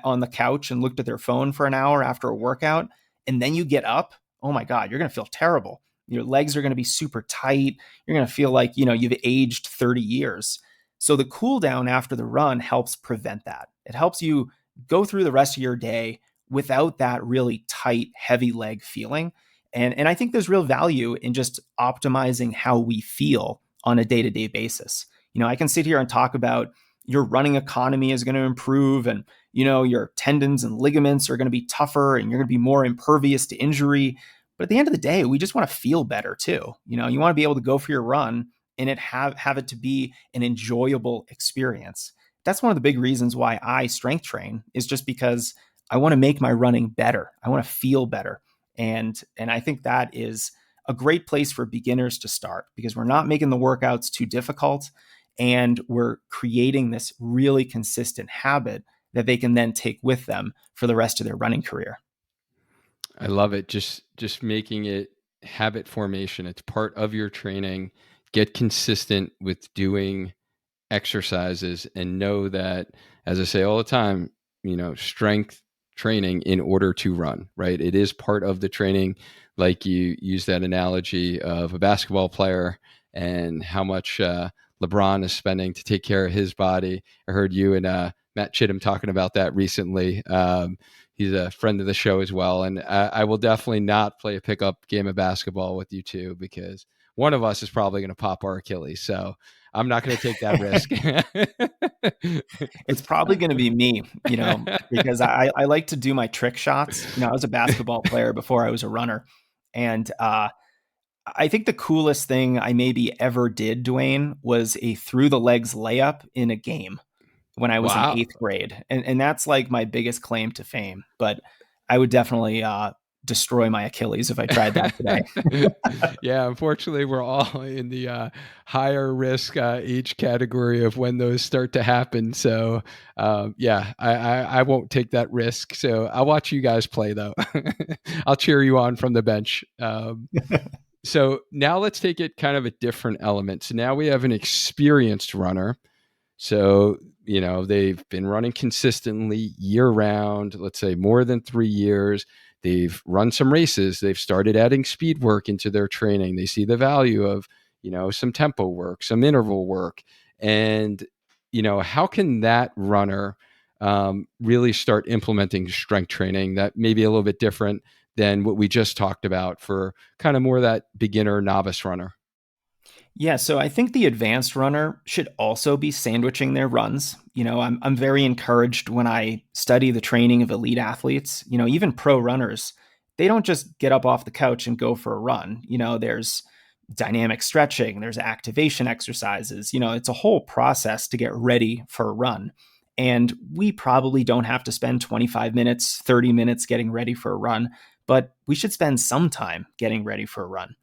on the couch and looked at their phone for an hour after a workout, and then you get up, oh my God, you're going to feel terrible. Your legs are going to be super tight. You're going to feel like, you've aged 30 years. So the cool down after the run helps prevent that. It helps you go through the rest of your day without that really tight, heavy leg feeling. And I think there's real value in just optimizing how we feel on a day-to-day basis. I can sit here and talk about your running economy is going to improve and, your tendons and ligaments are going to be tougher and you're going to be more impervious to injury. But at the end of the day, we just want to feel better too. You want to be able to go for your run and have it to be an enjoyable experience. That's one of the big reasons why I strength train, is just because I want to make my running better. I want to feel better. And I think that is a great place for beginners to start, because we're not making the workouts too difficult and we're creating this really consistent habit that they can then take with them for the rest of their running career. I love it. Just making it habit formation. It's part of your training. Get consistent with doing exercises and know that, as I say all the time, strength training in order to run, right? It is part of the training. Like you use that analogy of a basketball player and how much LeBron is spending to take care of his body. I heard you and Matt Chittum talking about that recently. He's a friend of the show as well. And I will definitely not play a pickup game of basketball with you two, because one of us is probably going to pop our Achilles. So I'm not going to take that risk. It's probably going to be me, because I like to do my trick shots. I was a basketball player before I was a runner. And I think the coolest thing I maybe ever did, Duane, was a through the legs layup in a game when I was in Wow. 8th grade. And that's like my biggest claim to fame. But I would definitely destroy my Achilles if I tried that today. Yeah, unfortunately, we're all in the higher risk age category of when those start to happen. So, yeah, I won't take that risk. So I'll watch you guys play, though. I'll cheer you on from the bench. So now let's take it kind of a different element. So now we have an experienced runner. So, they've been running consistently year round, let's say more than 3 years. They've run some races. They've started adding speed work into their training. They see the value of, some tempo work, some interval work. And, how can that runner really start implementing strength training that may be a little bit different than what we just talked about for kind of more that beginner novice runner? Yeah, so I think the advanced runner should also be sandwiching their runs. I'm very encouraged when I study the training of elite athletes, even pro runners. They don't just get up off the couch and go for a run. There's dynamic stretching, there's activation exercises. It's a whole process to get ready for a run. And we probably don't have to spend 25 minutes, 30 minutes getting ready for a run, but we should spend some time getting ready for a run.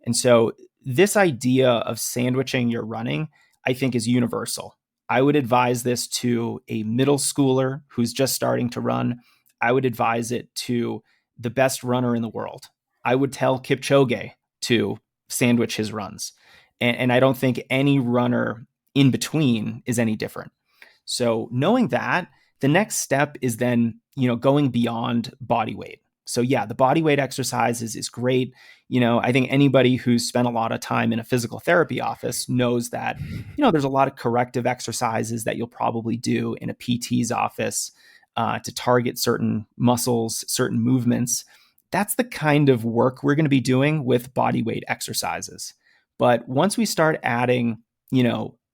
And so this idea of sandwiching your running, I think, is universal. I would advise this to a middle schooler who's just starting to run. I would advise it to the best runner in the world. I would tell Kipchoge to sandwich his runs. And I don't think any runner in between is any different. So knowing that, the next step is then, going beyond body weight. So yeah, the body weight exercises is great. I think anybody who's spent a lot of time in a physical therapy office knows that, there's a lot of corrective exercises that you'll probably do in a PT's office to target certain muscles, certain movements. That's the kind of work we're going to be doing with body weight exercises. But once we start adding,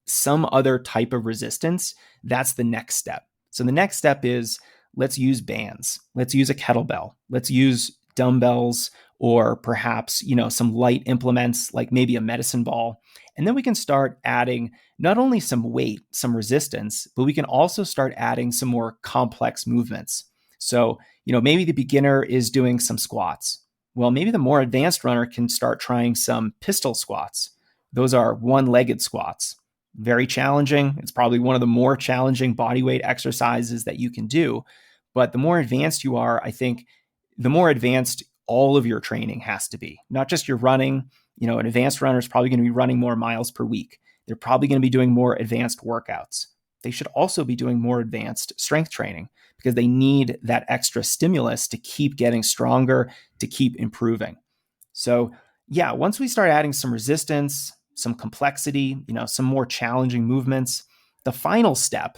some other type of resistance, that's the next step. So the next step is let's use bands. Let's use a kettlebell. Let's use dumbbells or perhaps, some light implements like maybe a medicine ball. And then we can start adding not only some weight, some resistance, but we can also start adding some more complex movements. So, maybe the beginner is doing some squats. Well, maybe the more advanced runner can start trying some pistol squats. Those are one-legged squats. Very challenging. It's probably one of the more challenging body weight exercises that you can do. But the more advanced you are, I think the more advanced all of your training has to be, not just your running. An advanced runner is probably going to be running more miles per week. They're probably going to be doing more advanced workouts. They should also be doing more advanced strength training because they need that extra stimulus to keep getting stronger, to keep improving. So, yeah, once we start adding some resistance, some complexity, some more challenging movements, the final step,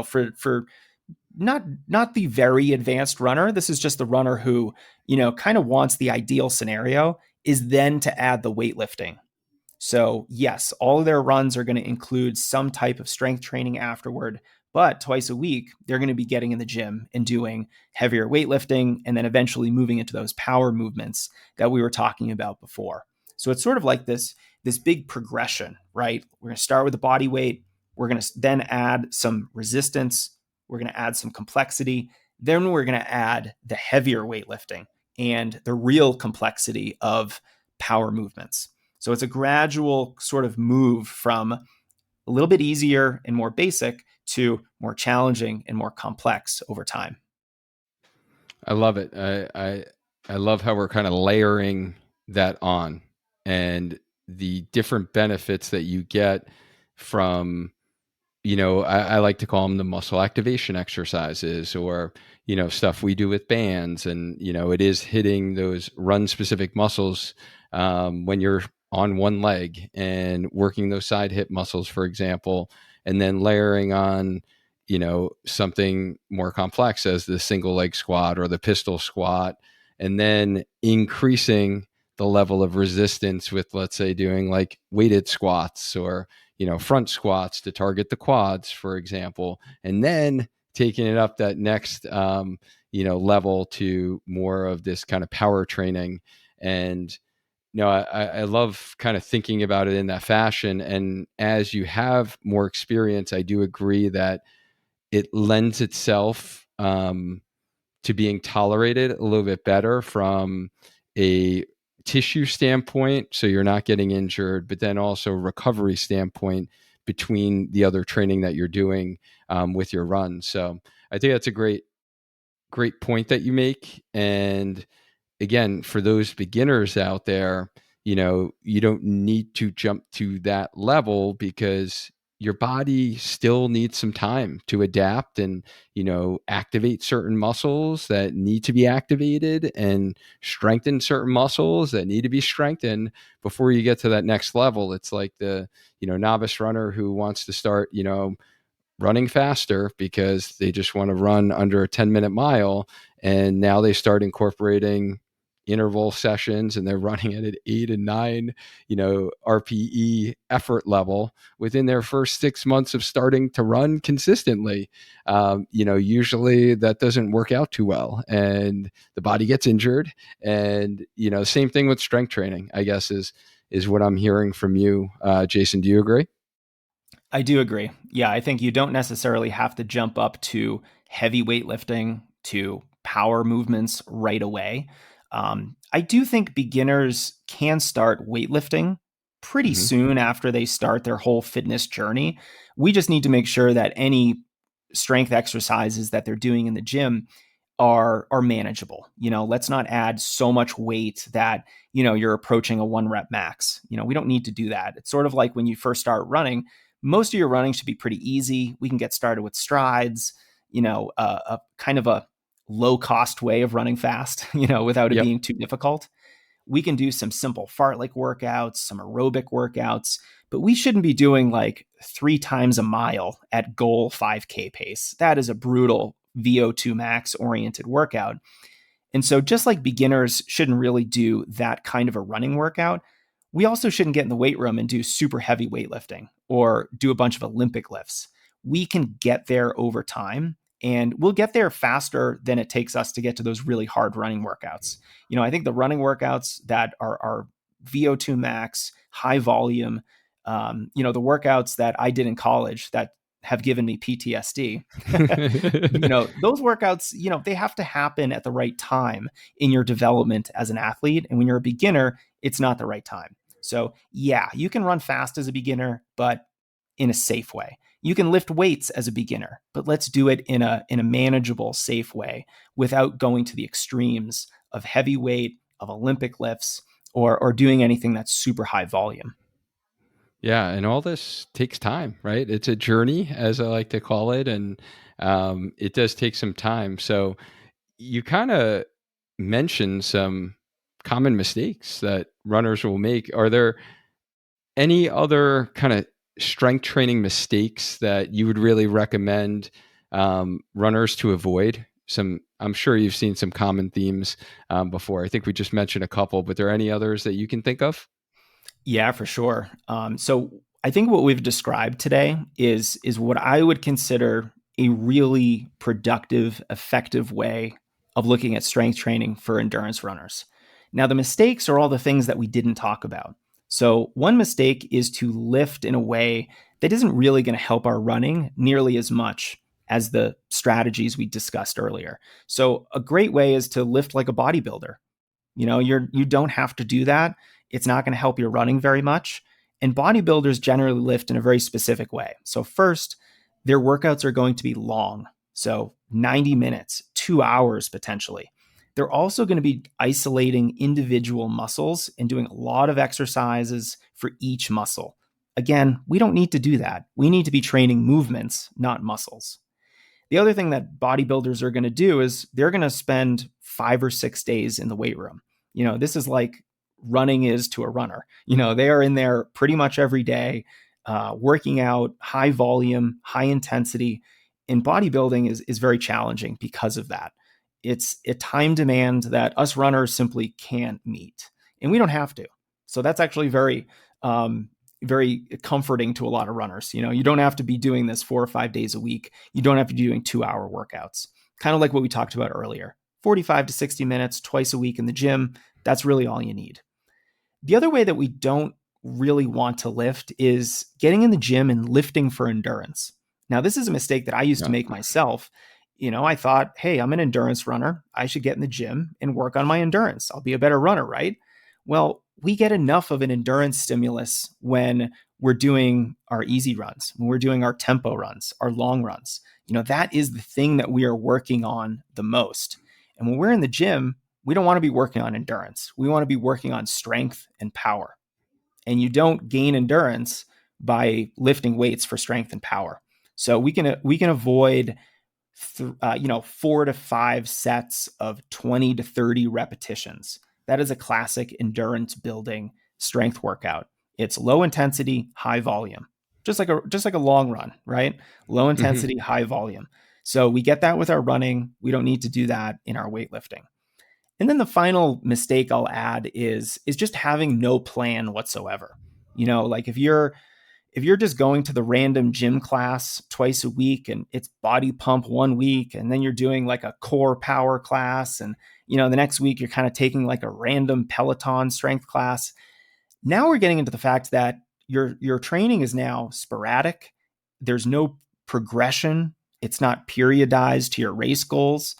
for not the very advanced runner, this is just the runner who, kind of wants the ideal scenario, is then to add the weightlifting. So, yes, all of their runs are going to include some type of strength training afterward, but twice a week, they're going to be getting in the gym and doing heavier weightlifting and then eventually moving into those power movements that we were talking about before. So, it's sort of like this big progression, right? We're going to start with the body weight. We're going to then add some resistance. We're going to add some complexity. Then we're going to add the heavier weightlifting and the real complexity of power movements. So it's a gradual sort of move from a little bit easier and more basic to more challenging and more complex over time. I love it. I love how we're kind of layering that on, and the different benefits that you get from, I like to call them the muscle activation exercises, or, stuff we do with bands. And, it is hitting those run specific muscles when you're on one leg and working those side hip muscles, for example, and then layering on, something more complex as the single leg squat or the pistol squat, and then increasing the level of resistance with, let's say, doing like weighted squats or, front squats to target the quads, for example, and then taking it up that next, level to more of this kind of power training. And, I love kind of thinking about it in that fashion. And as you have more experience, I do agree that it lends itself to being tolerated a little bit better from a tissue standpoint, so you're not getting injured, but then also recovery standpoint between the other training that you're doing with your run. So I think that's a great point that you make. And again, for those beginners out there, you don't need to jump to that level because your body still needs some time to adapt and, activate certain muscles that need to be activated and strengthen certain muscles that need to be strengthened before you get to that next level. It's like the, novice runner who wants to start, running faster because they just want to run under a 10-minute mile. and now they start incorporating interval sessions, and they're running at an 8 and 9 RPE effort level within their first 6 months of starting to run consistently. Usually that doesn't work out too well, and the body gets injured. And same thing with strength training, I guess, is what I'm hearing from you. Jason, do you agree? I do agree. Yeah, I think you don't necessarily have to jump up to heavy weightlifting, to power movements right away. I do think beginners can start weightlifting pretty Hmm. soon after they start their whole fitness journey. We just need to make sure that any strength exercises that they're doing in the gym are manageable. Let's not add so much weight that, you're approaching a 1 rep max. We don't need to do that. It's sort of like when you first start running, most of your running should be pretty easy. We can get started with strides, a kind of a low cost way of running fast, without it Yep. being too difficult. We can do some simple fartlek workouts, some aerobic workouts, but we shouldn't be doing like 3 times a mile at goal 5K pace. That is a brutal VO2 max oriented workout. And so, just like beginners shouldn't really do that kind of a running workout, we also shouldn't get in the weight room and do super heavy weightlifting or do a bunch of Olympic lifts. We can get there over time, and we'll get there faster than it takes us to get to those really hard running workouts. I think the running workouts that are VO2 max, high volume, the workouts that I did in college that have given me PTSD. Those workouts, they have to happen at the right time in your development as an athlete. And when you're a beginner, it's not the right time. So, yeah, you can run fast as a beginner, but in a safe way. You can lift weights as a beginner, but let's do it in a manageable, safe way without going to the extremes of heavy weight, of Olympic lifts, or doing anything that's super high volume. Yeah, and all this takes time, right? It's a journey, as I like to call it, and it does take some time. So you kind of mentioned some common mistakes that runners will make. Are there any other kind of strength training mistakes that you would really recommend runners to avoid? I'm sure you've seen some common themes before. I think we just mentioned a couple, but are there any others that you can think of? Yeah, for sure. So I think what we've described today is what I would consider a really productive, effective way of looking at strength training for endurance runners. Now, the mistakes are all the things that we didn't talk about. So one mistake is to lift in a way that isn't really going to help our running nearly as much as the strategies we discussed earlier. So a great way is to lift like a bodybuilder. You don't have to do that. It's not going to help your running very much. And bodybuilders generally lift in a very specific way. So first, their workouts are going to be long. So 90 minutes, 2 hours potentially. They're also going to be isolating individual muscles and doing a lot of exercises for each muscle. Again, we don't need to do that. We need to be training movements, not muscles. The other thing that bodybuilders are going to do is they're going to spend 5 or 6 days in the weight room. This is like running is to a runner. They are in there pretty much every day, working out, high volume, high intensity. And bodybuilding is very challenging because of that. It's a time demand that us runners simply can't meet, and we don't have to. So that's actually very comforting to a lot of runners. You don't have to be doing this 4 or 5 days a week. You don't have to be doing 2 hour workouts. Kind of like what we talked about earlier. 45 to 60 minutes twice a week in the gym. That's really all you need. The other way that we don't really want to lift is getting in the gym and lifting for endurance. Now, this is a mistake that I used to No. make myself. I thought, hey, I'm an endurance runner. I should get in the gym and work on my endurance. I'll be a better runner, right? Well, we get enough of an endurance stimulus when we're doing our easy runs, when we're doing our tempo runs, our long runs. That is the thing that we are working on the most. And when we're in the gym, we don't want to be working on endurance. We want to be working on strength and power. And you don't gain endurance by lifting weights for strength and power. So we can avoid 4 to 5 sets of 20 to 30 repetitions. That is a classic endurance building strength workout. It's low intensity, high volume. Just like a long run, right? Low Hmm. intensity, high volume. So we get that with our running. We don't need to do that in our weightlifting. And then the final mistake I'll add is just having no plan whatsoever. Like if you're just going to the random gym class twice a week and it's body pump one week, and then you're doing like a core power class, and the next week you're kind of taking like a random Peloton strength class. Now we're getting into the fact that your training is now sporadic. There's no progression. It's not periodized to your race goals.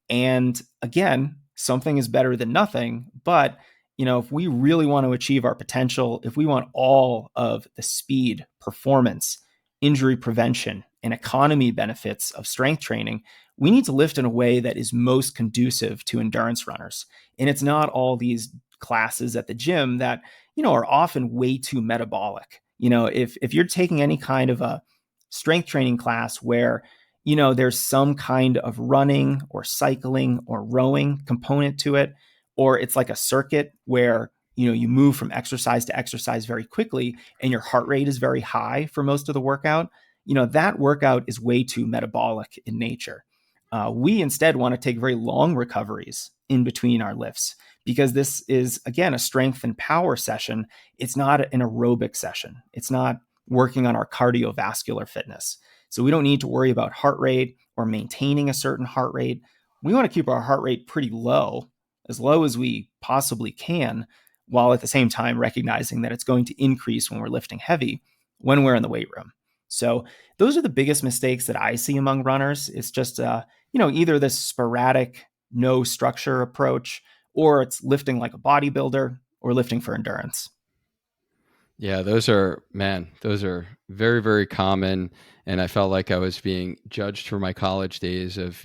And again, something is better than nothing. But if we really want to achieve our potential, if we want all of the speed, performance, injury prevention, and economy benefits of strength training, we need to lift in a way that is most conducive to endurance runners. And it's not all these classes at the gym that are often way too metabolic. If you're taking any kind of a strength training class where there's some kind of running or cycling or rowing component to it, or it's like a circuit where you move from exercise to exercise very quickly and your heart rate is very high for most of the workout, that workout is way too metabolic in nature. We instead want to take very long recoveries in between our lifts, because this is, again, a strength and power session. It's not an aerobic session. It's not working on our cardiovascular fitness. So we don't need to worry about heart rate or maintaining a certain heart rate. We want to keep our heart rate pretty low as we possibly can, while at the same time recognizing that it's going to increase when we're lifting heavy when we're in the weight room. So those are the biggest mistakes that I see among runners. It's just, either this sporadic, no structure approach, or it's lifting like a bodybuilder or lifting for endurance. Yeah, those are very, very common. And I felt like I was being judged for my college days of,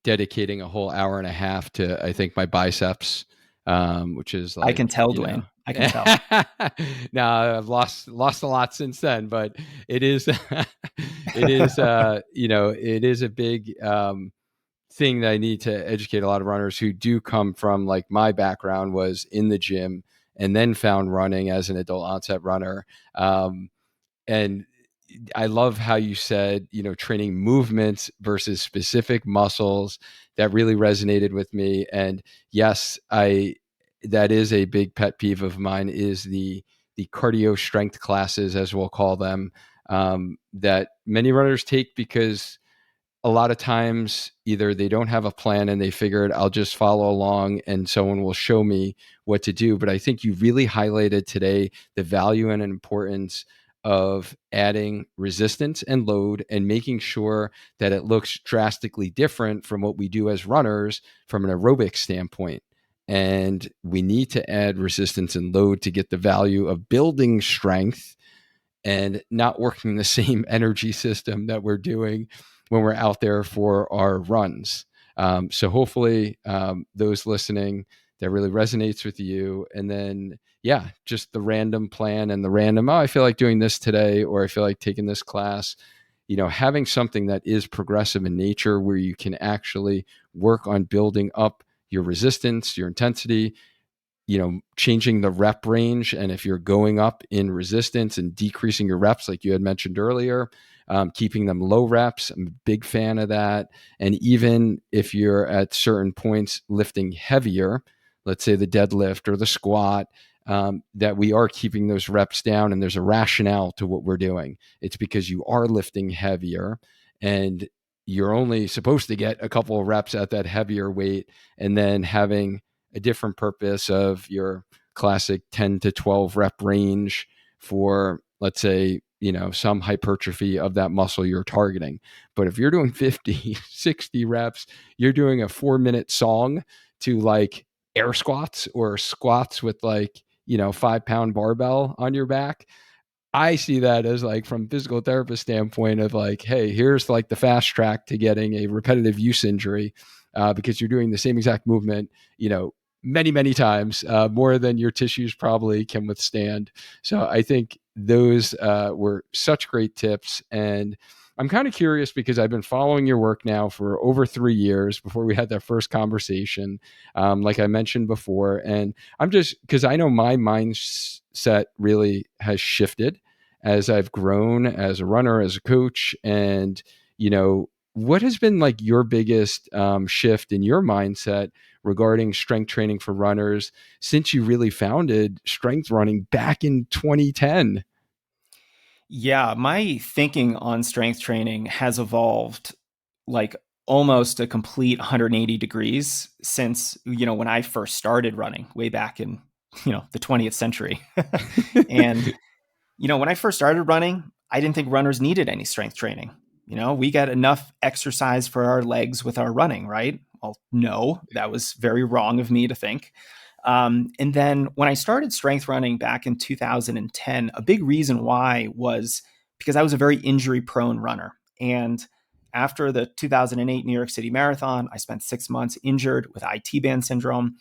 dedicating a whole hour and a half to, I think, my biceps, which is I can like, tell, Duane. I can tell. Now I've lost a lot since then, but it is, it is a big, thing that I need to educate a lot of runners who do come from, like, my background was in the gym and then found running as an adult onset runner. And I love how you said, training movements versus specific muscles. That really resonated with me. And yes, that is a big pet peeve of mine, is the cardio strength classes, as we'll call them, that many runners take, because a lot of times either they don't have a plan and they figured I'll just follow along and someone will show me what to do. But I think you really highlighted today the value and importance of adding resistance and load and making sure that it looks drastically different from what we do as runners from an aerobic standpoint. And we need to add resistance and load to get the value of building strength and not working the same energy system that we're doing when we're out there for our runs. So hopefully those listening, that really resonates with you. And then, yeah, just the random plan and the random, I feel like doing this today, or I feel like taking this class, having something that is progressive in nature, where you can actually work on building up your resistance, your intensity, changing the rep range. And if you're going up in resistance and decreasing your reps, like you had mentioned earlier, keeping them low reps, I'm a big fan of that. And even if you're at certain points lifting heavier, let's say the deadlift or the squat, that we are keeping those reps down, and there's a rationale to what we're doing. It's because you are lifting heavier and you're only supposed to get a couple of reps at that heavier weight, and then having a different purpose of your classic 10 to 12 rep range for, let's say, some hypertrophy of that muscle you're targeting. But if you're doing 50, 60 reps, you're doing a 4-minute song to like air squats or squats with like, 5-pound barbell on your back. I see that as, like, from physical therapist standpoint of like, hey, here's like the fast track to getting a repetitive use injury, because you're doing the same exact movement, many, many times, more than your tissues probably can withstand. So I think those were such great tips. And I'm kind of curious, because I've been following your work now for over 3 years before we had that first conversation, like I mentioned before. And I'm just, because I know my mindset really has shifted as I've grown as a runner, as a coach, and, what has been like your biggest shift in your mindset regarding strength training for runners since you really founded strength running back in 2010? Yeah, my thinking on strength training has evolved like almost a complete 180 degrees since, when I first started running way back in, the 20th century. And, when I first started running, I didn't think runners needed any strength training. We got enough exercise for our legs with our running, right? Well, no, that was very wrong of me to think. And then when I started strength running back in 2010, a big reason why was because I was a very injury prone runner. And after the 2008 New York City Marathon, I spent 6 months injured with IT band syndrome.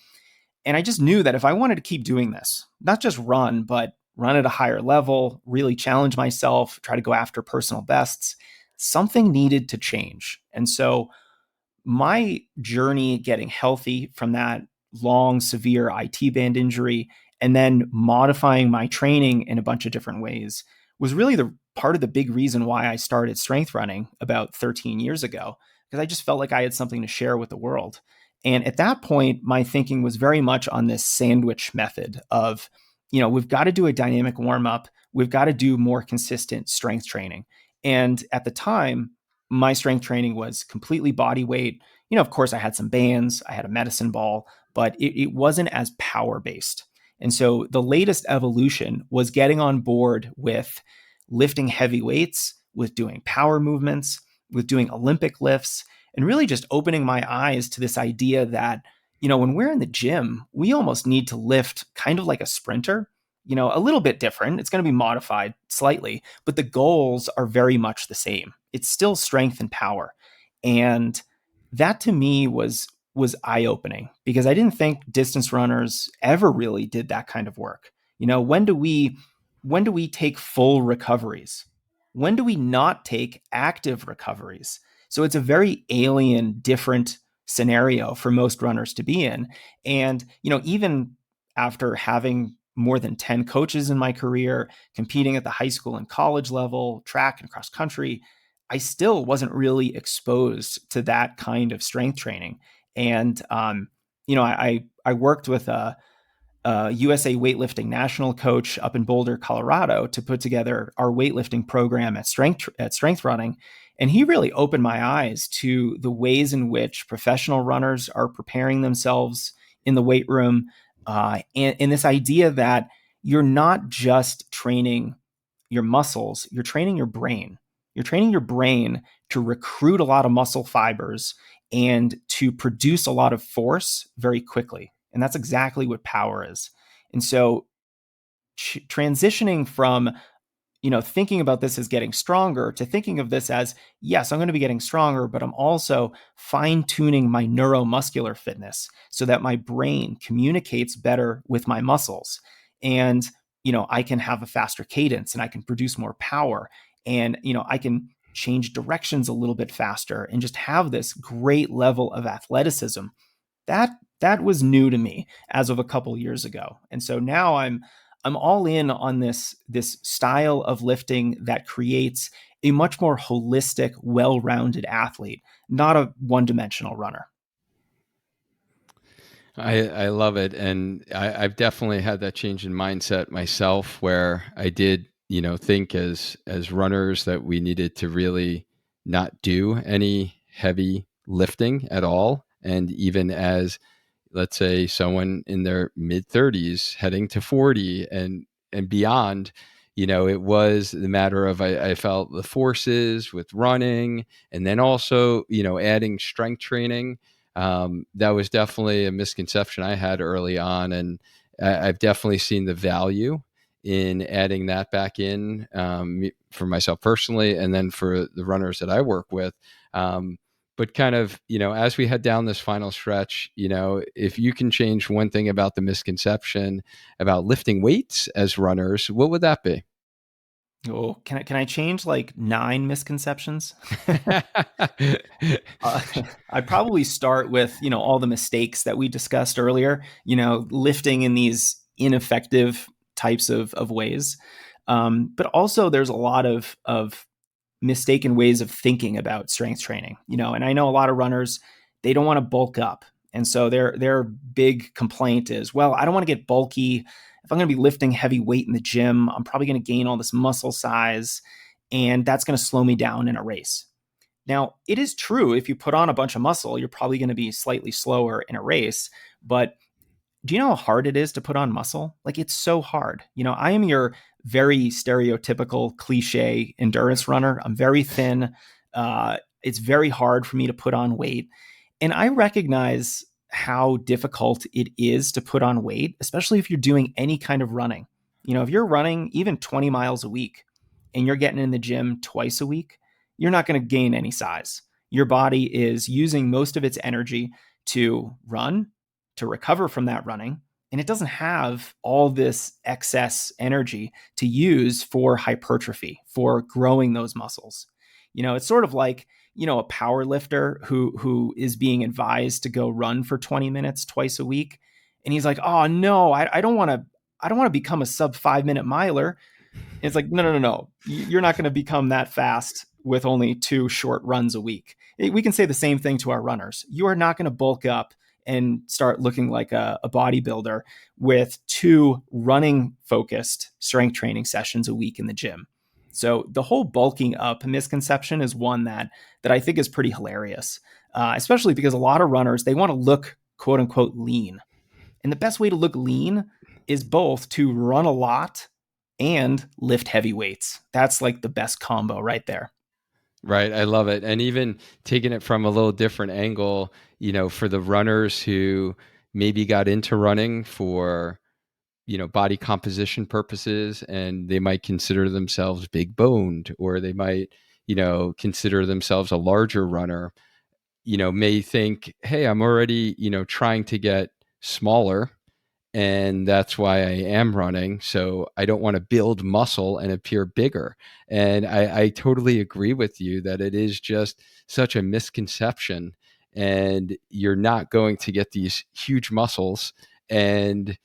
And I just knew that if I wanted to keep doing this, not just run, but run at a higher level, really challenge myself, try to go after personal bests, something needed to change. And so my journey getting healthy from that long, severe IT band injury and then modifying my training in a bunch of different ways was really the part of the big reason why I started strength running about 13 years ago, because I just felt like I had something to share with the world. And at that point, my thinking was very much on this sandwich method of, we've got to do a dynamic warm up. We've got to do more consistent strength training. And at the time, my strength training was completely body weight. Of course, I had some bands, I had a medicine ball, but it wasn't as power based. And so the latest evolution was getting on board with lifting heavy weights, with doing power movements, with doing Olympic lifts, and really just opening my eyes to this idea that, when we're in the gym, we almost need to lift kind of like a sprinter, a little bit different. It's going to be modified slightly, but the goals are very much the same. It's still strength and power. And that to me was eye-opening because I didn't think distance runners ever really did that kind of work. When do we take full recoveries? When do we not take active recoveries? So it's a very alien, different scenario for most runners to be in. And, even after having more than 10 coaches in my career, competing at the high school and college level, track and cross country, I still wasn't really exposed to that kind of strength training. And, I worked with a USA weightlifting national coach up in Boulder, Colorado, to put together our weightlifting program at Strength Running, and he really opened my eyes to the ways in which professional runners are preparing themselves in the weight room, and this idea that you're not just training your muscles, you're training your brain. You're training your brain to recruit a lot of muscle fibers and to produce a lot of force very quickly. And that's exactly what power is. And so transitioning from, thinking about this as getting stronger to thinking of this as, yes, I'm going to be getting stronger, but I'm also fine tuning my neuromuscular fitness so that my brain communicates better with my muscles. And, I can have a faster cadence and I can produce more power and, I can change directions a little bit faster and just have this great level of athleticism. That was new to me as of a couple years ago. And so now I'm all in on this style of lifting that creates a much more holistic, well-rounded athlete, not a one-dimensional runner. I love it. And I've definitely had that change in mindset myself where I did, think as runners that we needed to really not do any heavy lifting at all. And even as, let's say, someone in their mid 30s heading to 40 and beyond, it was the matter of I felt the forces with running and then also, adding strength training. That was definitely a misconception I had early on. And I've definitely seen the value in adding that back in, for myself personally, and then for the runners that I work with. But kind of, as we head down this final stretch, if you can change one thing about the misconception about lifting weights as runners, what would that be? Oh, can I change like 9 misconceptions? Uh, I'd probably start with, all the mistakes that we discussed earlier, lifting in these ineffective types of ways. But also there's a lot of mistaken ways of thinking about strength training. And I know a lot of runners, they don't want to bulk up. And so their big complaint is, well, I don't want to get bulky. If I'm going to be lifting heavy weight in the gym, I'm probably going to gain all this muscle size, and that's going to slow me down in a race. Now, it is true, if you put on a bunch of muscle, you're probably going to be slightly slower in a race, but do you know how hard it is to put on muscle? Like, it's so hard. I am your very stereotypical cliche endurance runner. I'm very thin. It's very hard for me to put on weight. And I recognize how difficult it is to put on weight, especially if you're doing any kind of running. If you're running even 20 miles a week and you're getting in the gym twice a week, you're not going to gain any size. Your body is using most of its energy to run, to recover from that running, and it doesn't have all this excess energy to use for hypertrophy, for growing those muscles. It's sort of like, a power lifter who is being advised to go run for 20 minutes twice a week. And he's like, oh no, I don't want to become a sub 5-minute miler. And it's like, no. You're not going to become that fast with only 2 short runs a week. We can say the same thing to our runners. You are not going to bulk up and start looking like a bodybuilder with 2 running focused strength training sessions a week in the gym. So the whole bulking up misconception is one that I think is pretty hilarious, especially because a lot of runners, they want to look quote unquote lean. And the best way to look lean is both to run a lot and lift heavy weights. That's like the best combo right there. Right. I love it. And even taking it from a little different angle, for the runners who maybe got into running for, body composition purposes, and they might consider themselves big boned, or they might, consider themselves a larger runner, may think, hey, I'm already, trying to get smaller, and that's why I am running. So I don't want to build muscle and appear bigger. And I totally agree with you that it is just such a misconception, and you're not going to get these huge muscles. And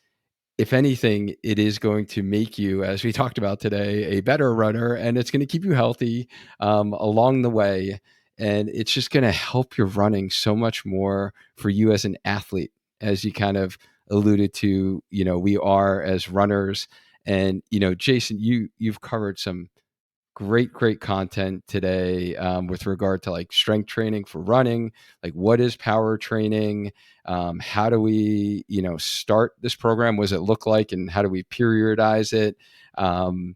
if anything, it is going to make you, as we talked about today, a better runner, and it's going to keep you healthy along the way. And it's just going to help your running so much more for you as an athlete, as you kind of alluded to. We are as runners. And Jason, you've covered some great content today with regard to like strength training for running, like what is power training, how do we start this program, what does it look like, and how do we periodize it, and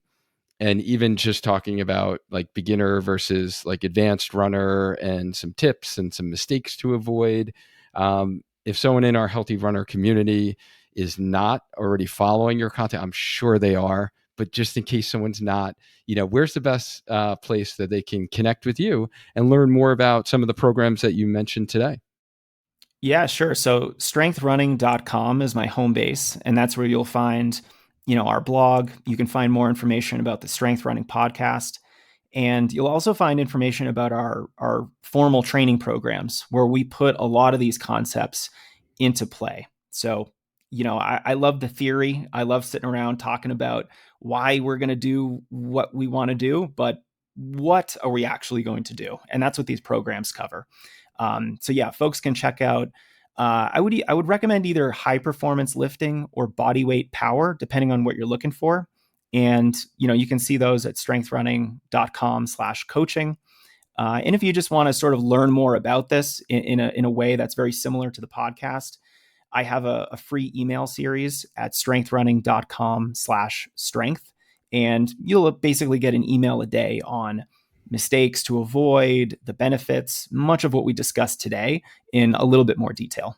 even just talking about like beginner versus like advanced runner, and some tips and some mistakes to avoid. If someone in our healthy runner community is not already following your content, I'm sure they are, but just in case someone's not, where's the best place that they can connect with you and learn more about some of the programs that you mentioned today? Yeah, sure. So strengthrunning.com is my home base, and that's where you'll find, our blog. You can find more information about the Strength Running podcast, and you'll also find information about our formal training programs where we put a lot of these concepts into play. So, I love the theory. I love sitting around talking about why we're going to do what we want to do, but what are we actually going to do? And that's what these programs cover. So yeah, folks can check out. I would recommend either high performance lifting or body weight power, depending on what you're looking for. And you can see those at strengthrunning.com/coaching. And if you just want to sort of learn more about this in a way that's very similar to the podcast, I have a free email series at strengthrunning.com/strength. And you'll basically get an email a day on mistakes to avoid, the benefits, much of what we discussed today in a little bit more detail.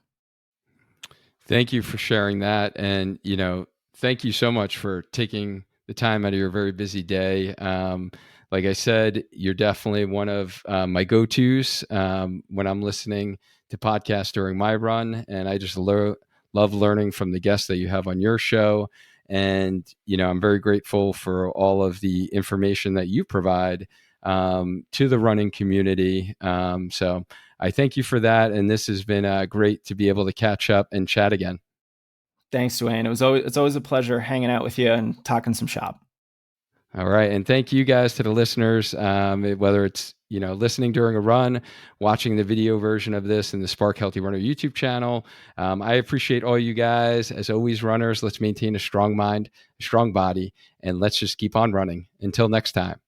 Thank you for sharing that. And, thank you so much for taking the time out of your very busy day. Like I said, you're definitely one of my go-tos when I'm listening to podcasts during my run. And I just love learning from the guests that you have on your show. And, I'm very grateful for all of the information that you provide to the running community. So I thank you for that. And this has been great to be able to catch up and chat again. Thanks, Duane. It's always a pleasure hanging out with you and talking some shop. All right. And thank you guys to the listeners, whether it's, listening during a run, watching the video version of this in the Spark Healthy Runner YouTube channel. I appreciate all you guys. As always, runners, let's maintain a strong mind, a strong body, and let's just keep on running. Until next time.